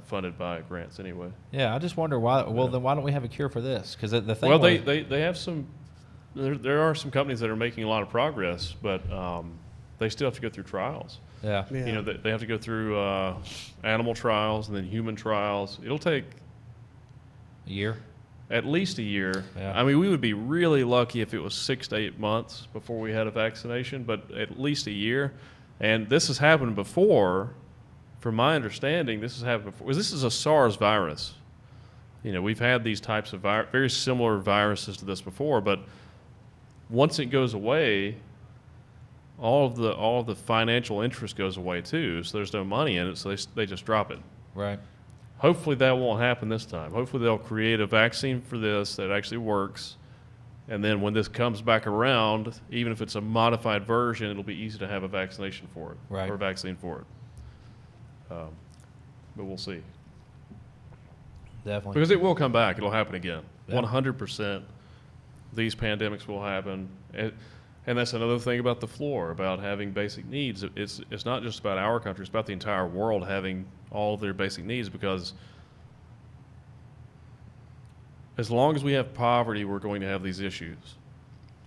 funded by grants anyway. Yeah, I just wonder why. Well, then why don't we have a cure for this? Because the thing. Well, they have some. There are some companies that are making a lot of progress, but they still have to go through trials. Yeah. They have to go through animal trials and then human trials. It'll take a year. At least a year. Yeah. I mean, we would be really lucky if it was 6 to 8 months before we had a vaccination, but at least a year. And this has happened before. From my understanding, this has happened before. This is a SARS virus. We've had these types of very similar viruses to this before, but once it goes away, all of the financial interest goes away too. So there's no money in it, so they just drop it. Right. Hopefully that won't happen this time. Hopefully they'll create a vaccine for this that actually works. And then when this comes back around, even if it's a modified version, it'll be easy to have a vaccination for it. Right. Or a vaccine for it. But we'll see. Definitely. Because it will come back. It'll happen again. Yeah. 100%. These pandemics will happen. And that's another thing about the floor, about having basic needs. It's not just about our country. It's about the entire world having all of their basic needs, because as long as we have poverty, we're going to have these issues.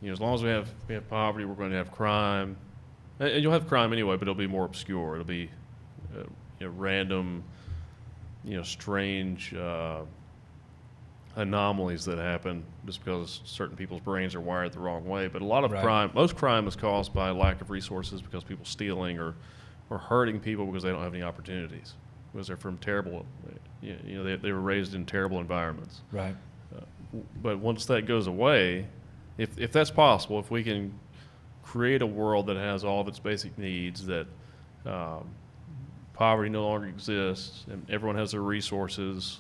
As long as we have poverty, we're going to have crime. And you'll have crime anyway, but it'll be more obscure. It'll be random, strange anomalies that happen just because certain people's brains are wired the wrong way. But a lot of most crime is caused by lack of resources, because people stealing or hurting people because they don't have any opportunities. because they're from terrible, they were raised in terrible environments. Right. But once that goes away, if that's possible, if we can create a world that has all of its basic needs, that poverty no longer exists, and everyone has their resources,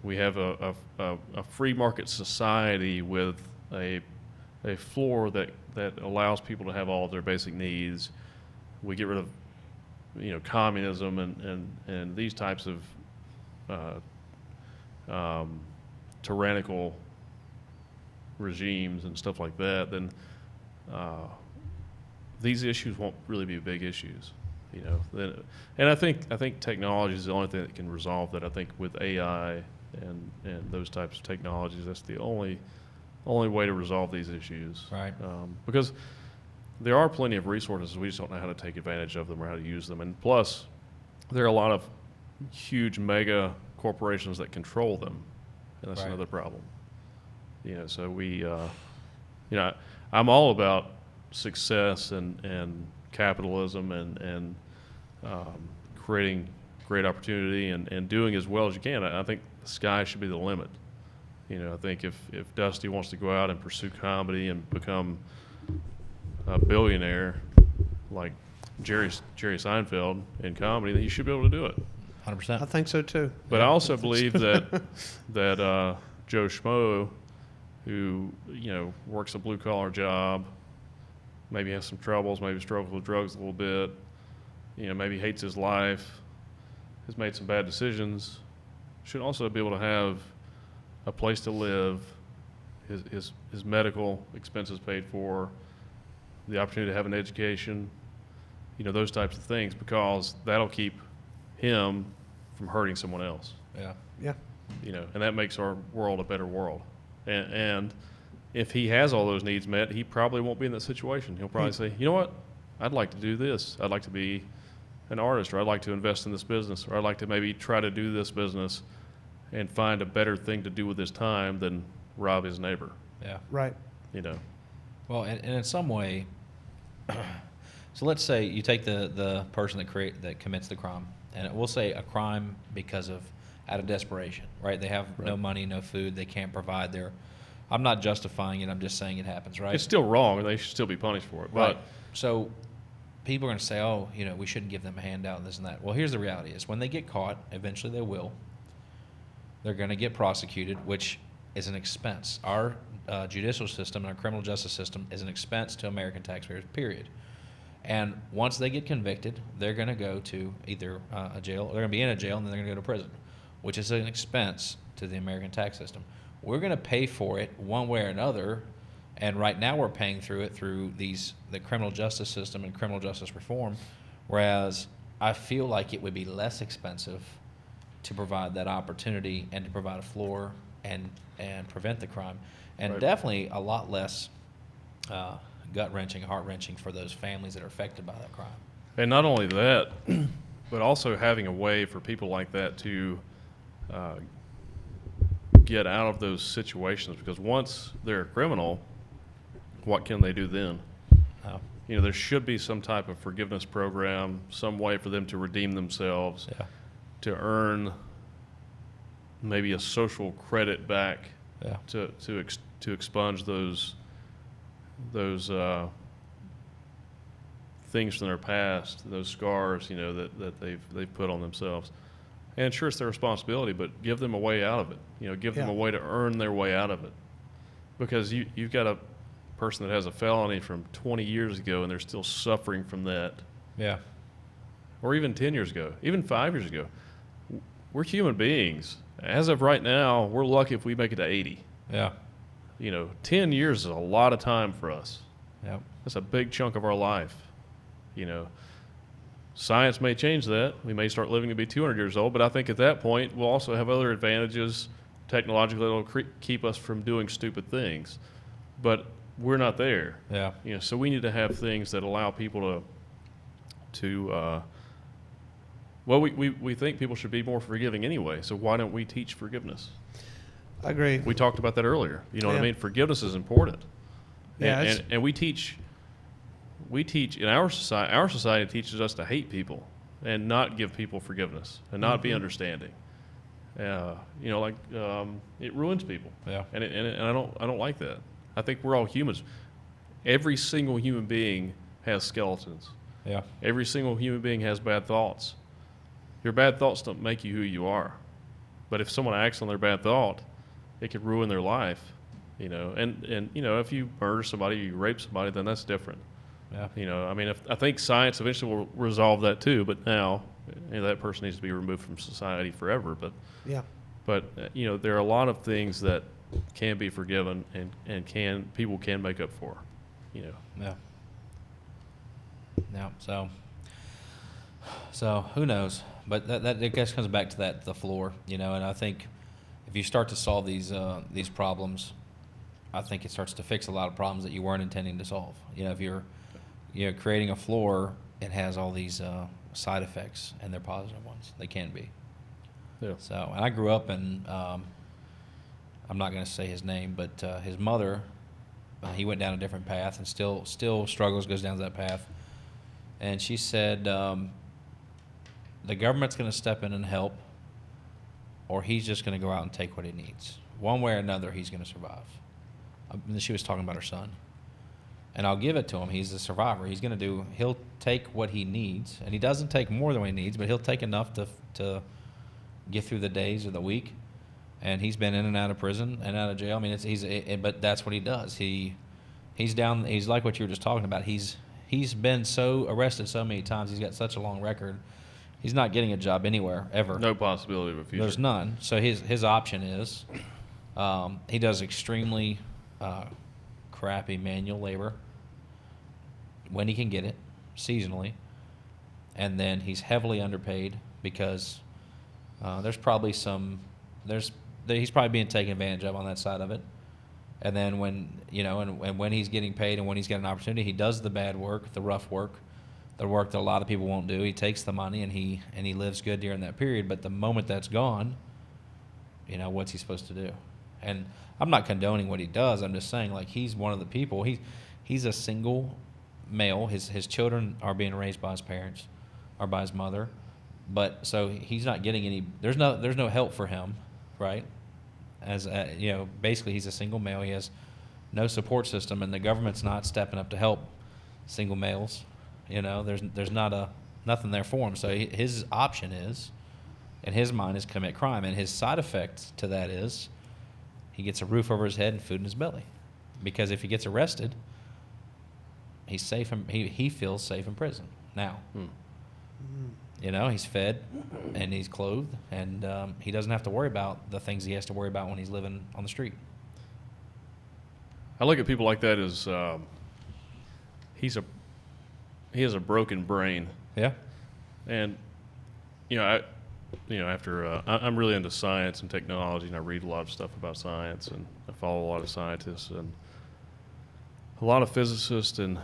we have a free market society with a floor that allows people to have all of their basic needs. We get rid of communism and these types of tyrannical regimes and stuff like that, then these issues won't really be big issues, And I think technology is the only thing that can resolve that. I think with AI and those types of technologies, that's the only way to resolve these issues. Right. Because there are plenty of resources, we just don't know how to take advantage of them or how to use them. And plus, there are a lot of huge mega corporations that control them, and that's another problem. So we, I'm all about success and capitalism and creating great opportunity and doing as well as you can. I think the sky should be the limit. I think if Dusty wants to go out and pursue comedy and become a billionaire like Jerry Seinfeld in comedy, then he should be able to do it. 100%. I think so too. But I also believe that Joe Schmo, who works a blue collar job, maybe has some troubles, maybe struggles with drugs a little bit, maybe hates his life, has made some bad decisions, should also be able to have a place to live, his medical expenses paid for, the opportunity to have an education, those types of things, because that'll keep him from hurting someone else. Yeah. Yeah. And that makes our world a better world. And if he has all those needs met, he probably won't be in that situation. He'll probably say, you know what, I'd like to do this. I'd like to be an artist, or I'd like to invest in this business, or I'd like to maybe try to do this business and find a better thing to do with his time than rob his neighbor. Yeah. Right. Well, and in some way, so let's say you take the person that commits the crime, and we'll say a crime out of desperation, right? They have no money, no food, they can't provide their. I'm not justifying it. I'm just saying it happens, right? It's still wrong, and they should still be punished for it. Right. So people are going to say, oh, we shouldn't give them a handout and this and that. Well, here's the reality: is when they get caught, eventually they will. They're going to get prosecuted, which is an expense. Our judicial system and our criminal justice system is an expense to American taxpayers, period. And once they get convicted, they're going to go to either a jail, or they're going to be in a jail, and then they're going to go to prison, which is an expense to the American tax system. We're going to pay for it one way or another, and right now we're paying through it through the criminal justice system and criminal justice reform, whereas I feel like it would be less expensive to provide that opportunity and to provide a floor and prevent the crime, and definitely a lot less gut-wrenching, heart-wrenching for those families that are affected by that crime. And not only that, but also having a way for people like that to get out of those situations, because once they're a criminal, what can they do then? Oh. There should be some type of forgiveness program, some way for them to redeem themselves, to earn maybe a social credit back, to expunge those things from their past, those scars, that they've put on themselves. And sure, it's their responsibility, but give them a way out of it. Give them a way to earn their way out of it. Because you've got a person that has a felony from 20 years ago, and they're still suffering from that. Yeah. Or even 10 years ago, even 5 years ago. We're human beings. As of right now, we're lucky if we make it to 80. Yeah. 10 years is a lot of time for us. Yep. That's a big chunk of our life. Science may change that. We may start living to be 200 years old, but I think at that point we'll also have other advantages technologically that will keep us from doing stupid things. But we're not there. Yeah. So we need to have things that allow people to we think people should be more forgiving anyway, so why don't we teach forgiveness? I agree. We talked about that earlier. You know what I mean? Forgiveness is important. Yeah, and we teach in our society teaches us to hate people. and not give people forgiveness and not be understanding. It ruins people. Yeah. And I don't like that. I think we're all humans. Every single human being has skeletons. Yeah. Every single human being has bad thoughts. Your bad thoughts don't make you who you are. But if someone acts on their bad thought, it could ruin their life. And if you murder somebody, you rape somebody, then that's different. Yeah. I think science eventually will resolve that too, but now that person needs to be removed from society forever. But there are a lot of things that can be forgiven and people can make up for. Yeah. Yeah. So who knows? But that I guess comes back to the floor, and I think if you start to solve these problems, I think it starts to fix a lot of problems that you weren't intending to solve. If you're creating a floor, it has all these side effects, and they're positive ones. They can be. Yeah. So, and I grew up in, I'm not going to say his name, but his mother, he went down a different path and still struggles, goes down that path. And she said, the government's going to step in and help, or he's just going to go out and take what he needs. One way or another, he's going to survive. She was talking about her son. And I'll give it to him. He's a survivor. He'll take what he needs, and he doesn't take more than what he needs, but he'll take enough to get through the days or the week. And he's been in and out of prison and out of jail. But that's what he does. He's down. He's like what you were just talking about. He's been so arrested so many times. He's got such a long record. He's not getting a job anywhere ever. No possibility of a future. There's none. So his option is he does extremely crappy manual labor when he can get it, seasonally, and then he's heavily underpaid because he's probably being taken advantage of on that side of it. And then when he's getting paid and when he's got an opportunity, he does the bad work, the rough work, the work that a lot of people won't do. He takes the money and he lives good during that period. But the moment that's gone, what's he supposed to do? And I'm not condoning what he does. I'm just saying, like, he's one of the people. He's a single male. His children are being raised by his parents or by his mother. But so he's not getting any. There's no help for him, right? As basically he's a single male. He has no support system, and the government's not stepping up to help single males. There's nothing there for him. So his option is, in his mind, is commit crime, and his side effect to that is he gets a roof over his head and food in his belly, because if he gets arrested, he's safe. He feels safe in prison now. He's fed and he's clothed, and he doesn't have to worry about the things he has to worry about when he's living on the street. I look at people like that as he has a broken brain. Yeah. And I'm really into science and technology, and I read a lot of stuff about science, and I follow a lot of scientists and a lot of physicists and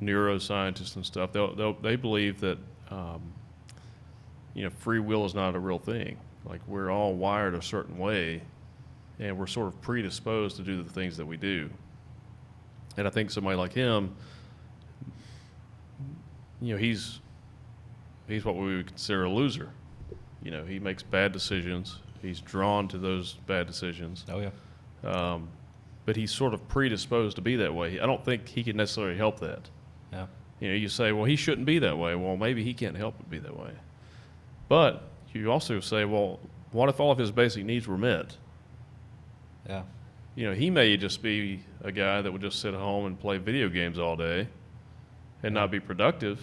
neuroscientists and stuff. They believe that free will is not a real thing. Like, we're all wired a certain way, and we're sort of predisposed to do the things that we do. And I think somebody like him, he's what we would consider a loser. He makes bad decisions. He's drawn to those bad decisions. Oh yeah. But he's sort of predisposed to be that way. I don't think he can necessarily help that. Yeah. You say, well, he shouldn't be that way. Well, maybe he can't help but be that way. But you also say, well, what if all of his basic needs were met? Yeah. He may just be a guy that would just sit at home and play video games all day and not be productive,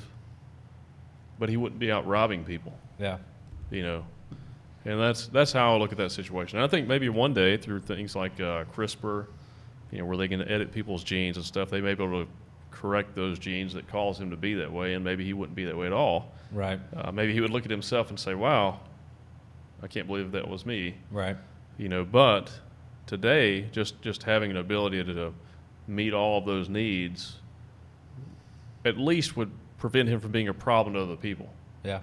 but he wouldn't be out robbing people. Yeah. And that's how I look at that situation. And I think maybe one day through things like CRISPR, where they can edit people's genes and stuff, they may be able to correct those genes that cause him to be that way, and maybe he wouldn't be that way at all. Right. Maybe he would look at himself and say, wow, I can't believe that was me. Right. But today, just having an ability to meet all of those needs at least would prevent him from being a problem to other people. Yeah.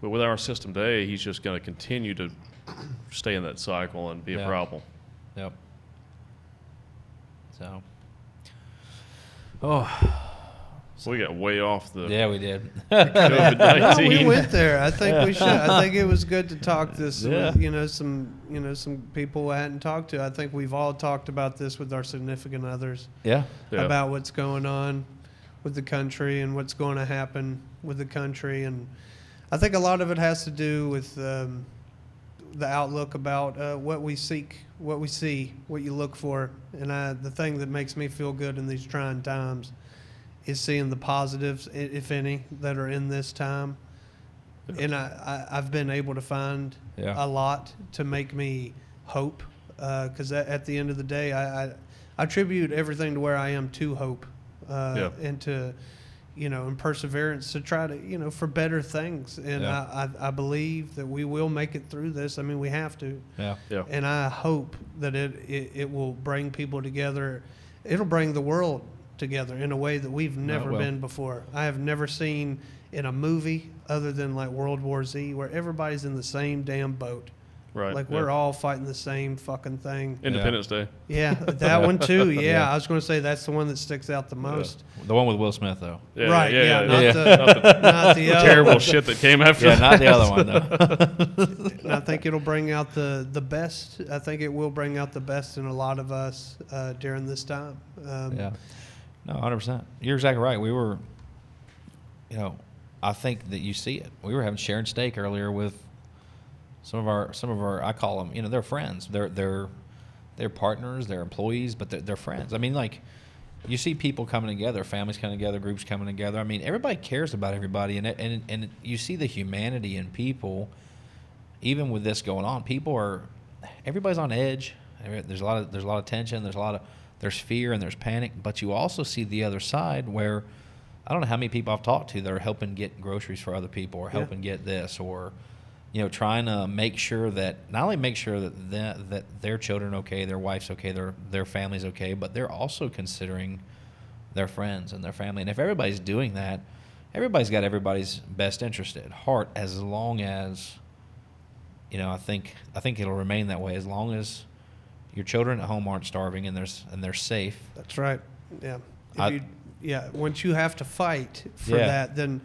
But with our system today, he's just going to continue to stay in that cycle and be a problem. So we got way off the. Yeah, we did. COVID-19. No, we went there. I think we should. I think it was good to talk this. With, some people I hadn't talked to. I think we've all talked about this with our significant others. Yeah. About what's going on with the country and what's going to happen with the country, and I think a lot of it has to do with the outlook about what we seek, what we see, what you look for, and the thing that makes me feel good in these trying times is seeing the positives, if any, that are in this time. And I've been able to find a lot to make me hope, because at the end of the day, I attribute everything to where I am to hope, and to, and perseverance to try to, for better things. And I believe that we will make it through this. I mean, we have to. Yeah. And I hope that it will bring people together. It'll bring the world together in a way that we've never been before. I have never seen in a movie other than like World War Z where everybody's in the same damn boat. Right. Like we're all fighting the same fucking thing. Independence Day. Yeah, that one too. Yeah, I was going to say that's the one that sticks out the most. The one with Will Smith, though. Yeah, right. Yeah. Not the other terrible shit that came after. Yeah, not the other one though. And I think it'll bring out the best. I think it will bring out the best in a lot of us during this time. No, 100%. You're exactly right. We were, I think that you see it. We were having sharing steak earlier with some of our I call them, they're friends. They're partners, they're employees, but they're friends. I mean, like, you see people coming together, families coming together, groups coming together. I mean, everybody cares about everybody, and you see the humanity in people. Even with this going on, everybody's on edge. There's a lot of tension. There's fear and there's panic, but you also see the other side where I don't know how many people I've talked to that are helping get groceries for other people or helping get this, or trying to make sure that not only make sure that their children are okay, their wife's okay, their family's okay, but they're also considering their friends and their family. And if everybody's doing that, everybody's got everybody's best interest at heart, as long as I think it'll remain that way as long as your children at home aren't starving and they're safe. That's right. Yeah. Once you have to fight for that, then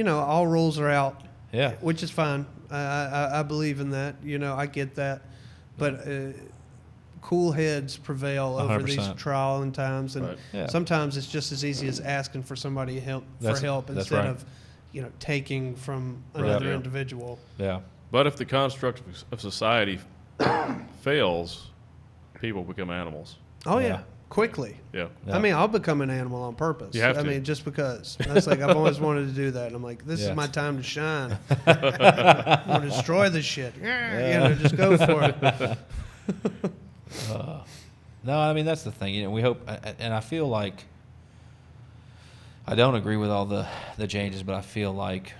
all rules are out. Yeah. Which is fine. I believe in that. I get that. But cool heads prevail over 100%. These trial times, and sometimes it's just as easy as asking for somebody help instead of taking from another individual. Yeah. But if the construct of society fails, people become animals. Oh yeah. Quickly. Yeah. I mean, I'll become an animal on purpose. You have to. I mean, just because. That's like I've always wanted to do that. And I'm like, this is my time to shine. I'm going to destroy this shit. Just go for it. No, I mean, that's the thing. We hope, and I feel like I don't agree with all the changes, but I feel like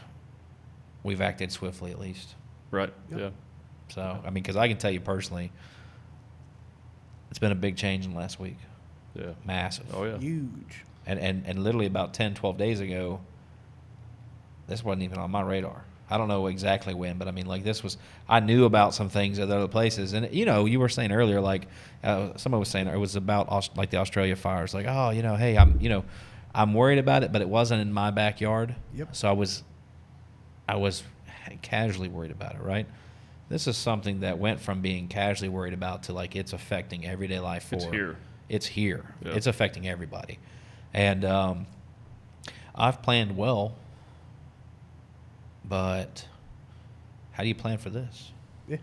we've acted swiftly at least. Right. Yep. Yeah. So, I mean, because I can tell you personally, it's been a big change in the last week. Yeah. Massive. Oh, yeah. Huge. And literally about 10, 12 days ago, this wasn't even on my radar. I don't know exactly when, but I mean, like, I knew about some things at other places. And, you were saying earlier, like, somebody was saying it was about, like, the Australia fires. Like, oh, hey, I'm worried about it, but it wasn't in my backyard. Yep. So I was casually worried about it, right? This is something that went from being casually worried about to, like, it's affecting everyday life. It's here. It's here. Yeah. It's affecting everybody. And I've planned well, but how do you plan for this? Yeah.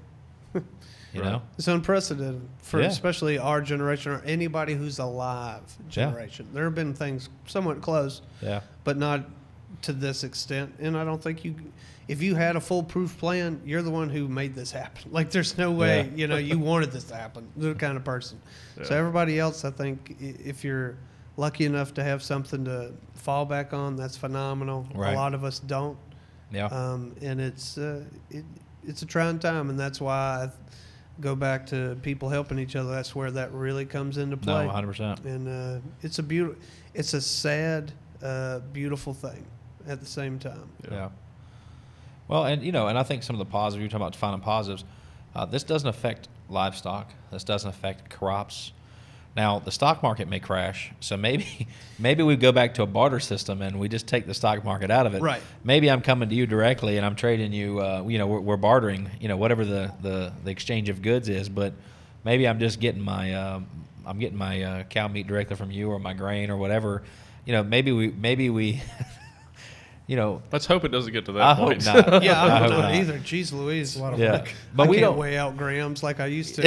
You know? It's unprecedented for especially our generation or anybody who's alive generation. There have been things somewhat close, but not to this extent. And I don't think if you had a foolproof plan, you're the one who made this happen. Like, there's no way, you wanted this to happen. You're the kind of person. Yeah. So everybody else, I think, if you're lucky enough to have something to fall back on, that's phenomenal. Right. A lot of us don't. Yeah. And it's a trying time, and that's why I go back to people helping each other. That's where that really comes into play. No, 100%. And it's a sad, beautiful thing at the same time. Yeah. Well, and I think some of the positives, you're talking about finding positives. This doesn't affect livestock. This doesn't affect crops. Now, the stock market may crash, so maybe we go back to a barter system and we just take the stock market out of it. Right. Maybe I'm coming to you directly and I'm trading you, we're bartering, whatever the exchange of goods is, but maybe I'm just getting my cow meat directly from you or my grain or whatever. Maybe we let's hope it doesn't get to that point. Hope not. Yeah, I hope don't not. either. Jeez Louise. A lot of work. But we can't don't weigh out grams like I used to.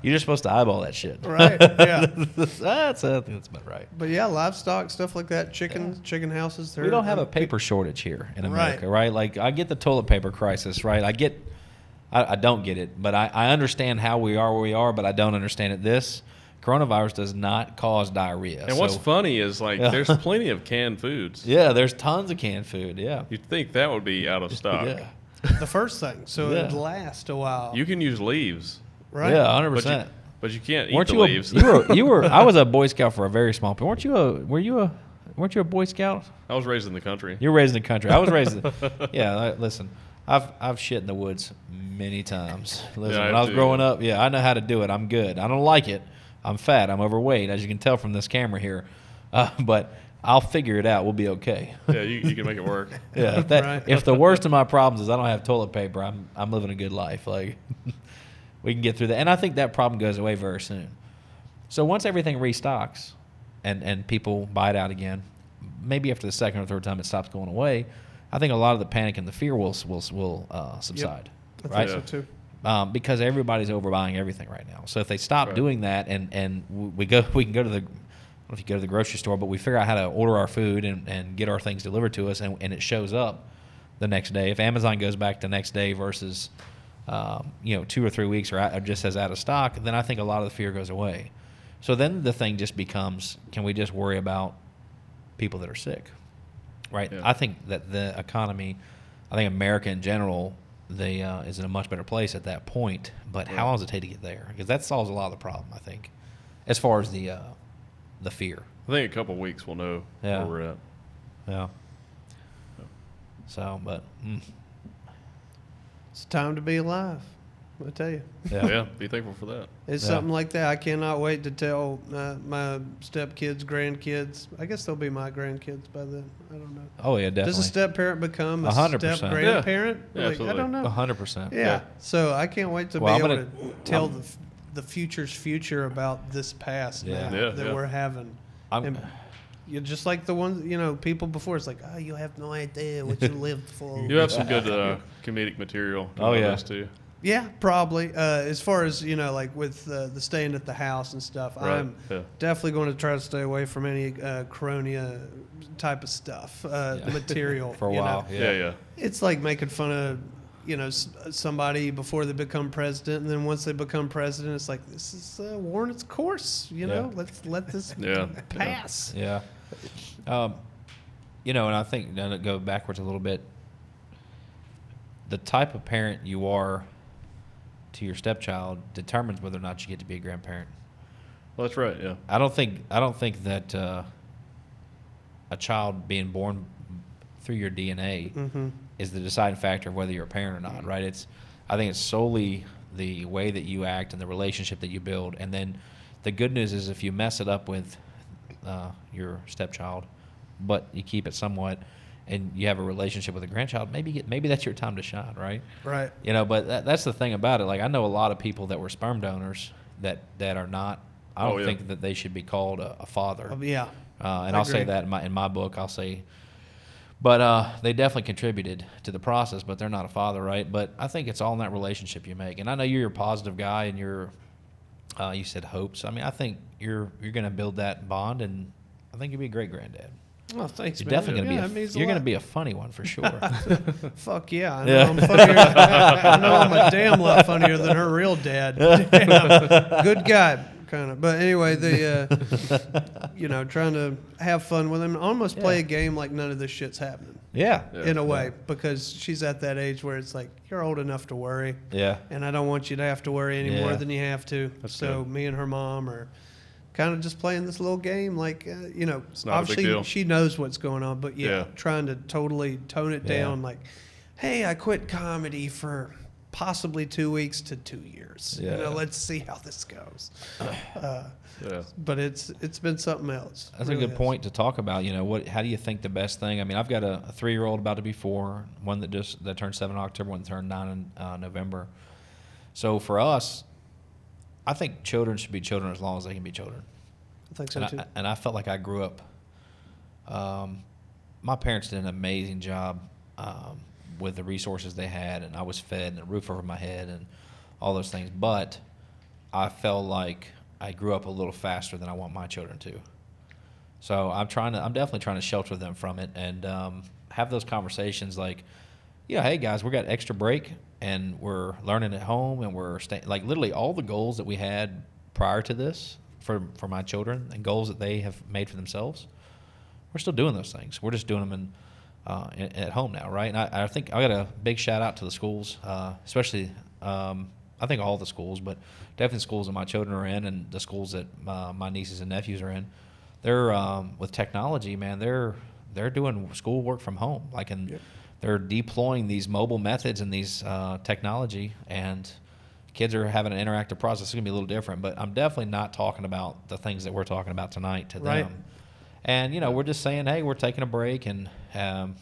You're just supposed to eyeball that shit. Right, yeah. I think that's about right. But yeah, livestock, stuff like that, chicken houses. We don't have a paper shortage here in America, right? Like, I get the toilet paper crisis, right? I don't get it, but I understand how we are where we are, but I don't understand it. This coronavirus does not cause diarrhea. And what's funny is, there's plenty of canned foods. Yeah, there's tons of canned food, yeah. You'd think that would be out of stock. Yeah. The first thing, so it'd last a while. You can use leaves. Right? Yeah, 100%. But you can't eat Weren't the you leaves. you were. I was a Boy Scout for a very small period. Weren't you a Boy Scout? I was raised in the country. You were raised in the country. I was raised. Listen, I've shit in the woods many times. Listen, when I was growing up, I know how to do it. I'm good. I don't like it. I'm fat. I'm overweight, as you can tell from this camera here. But I'll figure it out. We'll be okay. Yeah, you can make it work. Yeah. If the worst of my problems is I don't have toilet paper, I'm living a good life. Like, we can get through that, and I think that problem goes away very soon. So once everything restocks, and people buy it out again, maybe after the second or third time it stops going away, I think a lot of the panic and the fear will subside. Yep. I right? think so too. Because everybody's overbuying everything right now. So if they stop doing that, and we can go to the, I don't know if you go to the grocery store, but we figure out how to order our food and get our things delivered to us, and it shows up the next day. If Amazon goes back to next day versus 2 or 3 weeks or just says out of stock, then I think a lot of the fear goes away. So then the thing just becomes, can we just worry about people that are sick, right? Yeah. I think that the economy, I think America in general, is in a much better place at that point. But how long does it take to get there? Because that solves a lot of the problem, I think, as far as the fear. I think a couple of weeks we'll know where we're at. Yeah. So, but It's time to be alive. I tell you. Yeah, be thankful for that. It's something like that. I cannot wait to tell my stepkids, grandkids. I guess they'll be my grandkids by then. I don't know. Oh yeah, definitely. Does a step parent become a 100%. step grandparent? Yeah, I don't know. 100%. Yeah. So I can't wait to be able to tell the future's future about this past now that we're having. And you're just like the ones, people before, it's like, oh, you have no idea what you lived for. You have some good comedic material. Too. Yeah, probably. As far as, like with the staying at the house and stuff, Right. I'm definitely going to try to stay away from any Coronia type of stuff, material. For a while. Yeah. It's like making fun of, somebody before they become president, and then once they become president, it's like, this is worn its course, let's let this pass. Yeah. And I think, to go backwards a little bit, the type of parent you are to your stepchild determines whether or not you get to be a grandparent. Well, that's right. Yeah. I don't think that a child being born through your DNA is the deciding factor of whether you're a parent or not. Right? I think it's solely the way that you act and the relationship that you build. And then the good news is if you mess it up with your stepchild, but you keep it somewhat, and you have a relationship with a grandchild, maybe that's your time to shine, right? Right. But that's the thing about it. Like, I know a lot of people that were sperm donors that are not. I don't think that they should be called a father. Yeah. And I'll say that in my book. I'll say, but they definitely contributed to the process, but they're not a father, right? But I think it's all in that relationship you make. And I know you're a positive guy, and you said hopes. I mean, I think you're going to build that bond, and I think you'll be a great granddad. Oh, thanks, You're man. definitely going to you're going to be a funny one for sure. Fuck yeah. I know I'm funnier. I know I'm a damn lot funnier than her real dad. Damn. Good guy, kind of. But anyway, trying to have fun with him, almost play a game like none of this shit's happening. Yeah. In a way, because she's at that age where it's like, you're old enough to worry. Yeah. And I don't want you to have to worry any more than you have to. That's so good. Me and her mom are kind of just playing this little game, like, It's not a obviously big deal. she knows what's going on, but Yeah. trying to totally tone it down, like, hey, I quit comedy for possibly 2 weeks to 2 years. Yeah. Let's see how this goes. Yeah. But it's been something else. That's a good point to talk about. How do you think the best thing? I mean, I've got a 3-year-old about to be 4, one that turned 7 in October, one that turned 9 in November. So for us, I think children should be children as long as they can be children. I think so too. And I felt like I grew up. My parents did an amazing job with the resources they had, and I was fed and a roof over my head and all those things. But I felt like I grew up a little faster than I want my children to. So I'm definitely trying to shelter them from it and have those conversations like, hey guys, we got extra break and we're learning at home and we're like literally all the goals that we had prior to this for my children and goals that they have made for themselves. We're still doing those things. We're just doing them at home now, right? And I think I got a big shout out to the schools, especially I think all the schools, but definitely the schools that my children are in and the schools that my nieces and nephews are in. They're with technology, man. They're doing schoolwork from home, they're deploying these mobile methods and these technology, and kids are having an interactive process. It's going to be a little different, but I'm definitely not talking about the things that we're talking about tonight to them. And, we're just saying, hey, we're taking a break, and I'm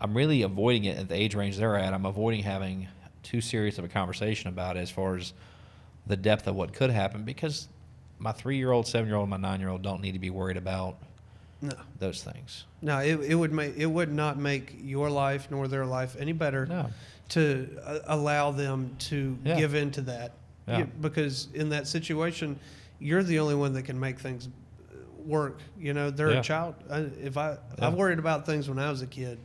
really avoiding it at the age range they're at. I'm avoiding having too serious of a conversation about it as far as the depth of what could happen, because my 3-year-old, 7-year-old, and my 9-year-old don't need to be worried about those things. No, it would not make your life nor their life any better to allow them to give into that. Yeah. Because in that situation, you're the only one that can make things work. They're a child. I worried about things when I was a kid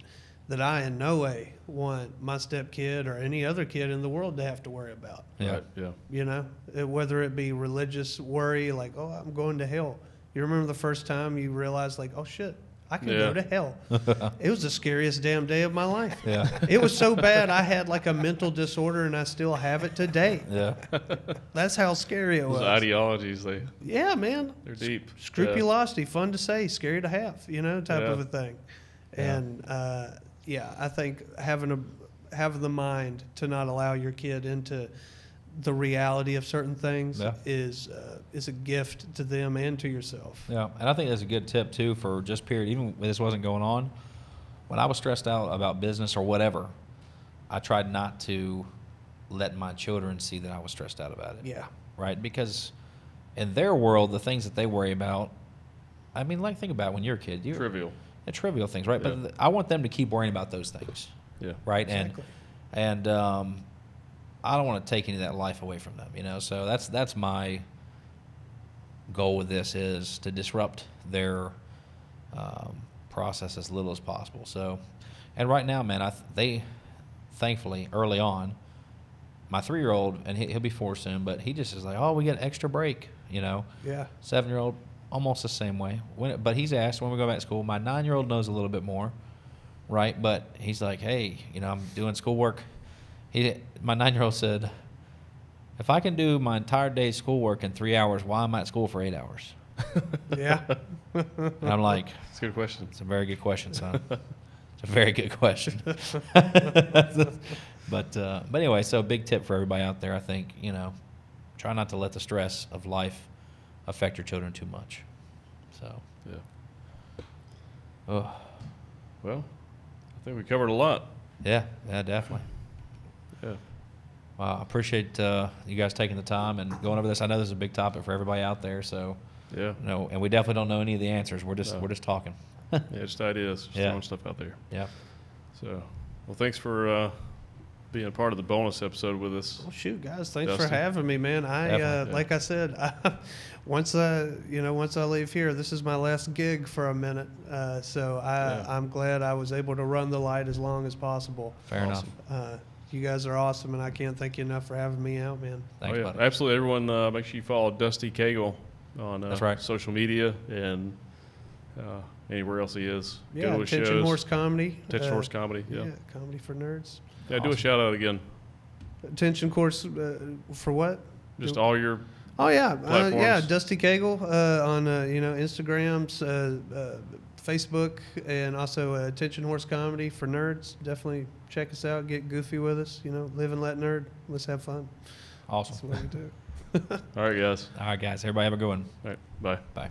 that I in no way want my stepkid or any other kid in the world to have to worry about. Yeah. Right. Yeah. Whether it be religious worry, like, oh, I'm going to hell. You remember the first time you realized, like, oh, shit, I can go to hell. It was the scariest damn day of my life. Yeah. It was so bad I had like a mental disorder, and I still have it today. Yeah. That's how scary it was. Those ideologies, yeah, man. They're deep. Scrupulosity, fun to say, scary to have, type of a thing. Yeah. And, I think having the mind to not allow your kid into the reality of certain things is a gift to them and to yourself. Yeah, and I think that's a good tip too for just period. Even when this wasn't going on, when I was stressed out about business or whatever, I tried not to let my children see that I was stressed out about it. Yeah. Right? Because in their world, the things that they worry about, I mean, think about it when you're a kid. Trivial. Trivial things, right? Yeah. But I want them to keep worrying about those things. Yeah. Right? Exactly. And I don't want to take any of that life away from them, So that's my goal with this, is to disrupt their process as little as possible. So, and right now, man, they thankfully early on, my 3-year-old, and he'll be 4 soon, but he just is like, oh, we get extra break, Yeah. 7-year-old, almost the same way. But he's asked when we go back to school. My 9-year-old knows a little bit more, right? But he's like, hey, I'm doing schoolwork. My 9-year-old said, if I can do my entire day's schoolwork in 3 hours, why am I at school for 8 hours? Yeah. And I'm like, it's a good question. It's a very good question, son. It's a very good question. But anyway, so big tip for everybody out there. I think, try not to let the stress of life affect your children too much. So. Yeah. Oh. Well, I think we covered a lot. Yeah, definitely. Yeah. Well, I appreciate you guys taking the time and going over this. I know this is a big topic for everybody out there, so yeah. And we definitely don't know any of the answers. We're just talking. Yeah, just ideas, just throwing stuff out there. Yeah. So, well, thanks for being a part of the bonus episode with us. Well, shoot, guys, thanks Dustin. for having me, man. Like I said, once I leave here, this is my last gig for a minute. So I'm glad I was able to run the light as long as possible. Fair enough. You guys are awesome, and I can't thank you enough for having me out, man. Thanks, buddy. Absolutely. Everyone, make sure you follow Dusty Cagle on That's right. social media and anywhere else he is. Yeah, Go to his Attention shows. Horse Comedy. Attention Horse Comedy, yeah. Comedy for nerds. Yeah, Awesome. do a shout out again. Attention Course for what? Just all your Oh yeah, platforms. Dusty Cagle on Instagrams, Facebook and also Attention Horse Comedy for nerds. Definitely check us out. Get goofy with us. Live and let nerd. Let's have fun. Awesome. That's what we do. All right, guys. All right, guys. Everybody have a good one. All right. Bye. Bye.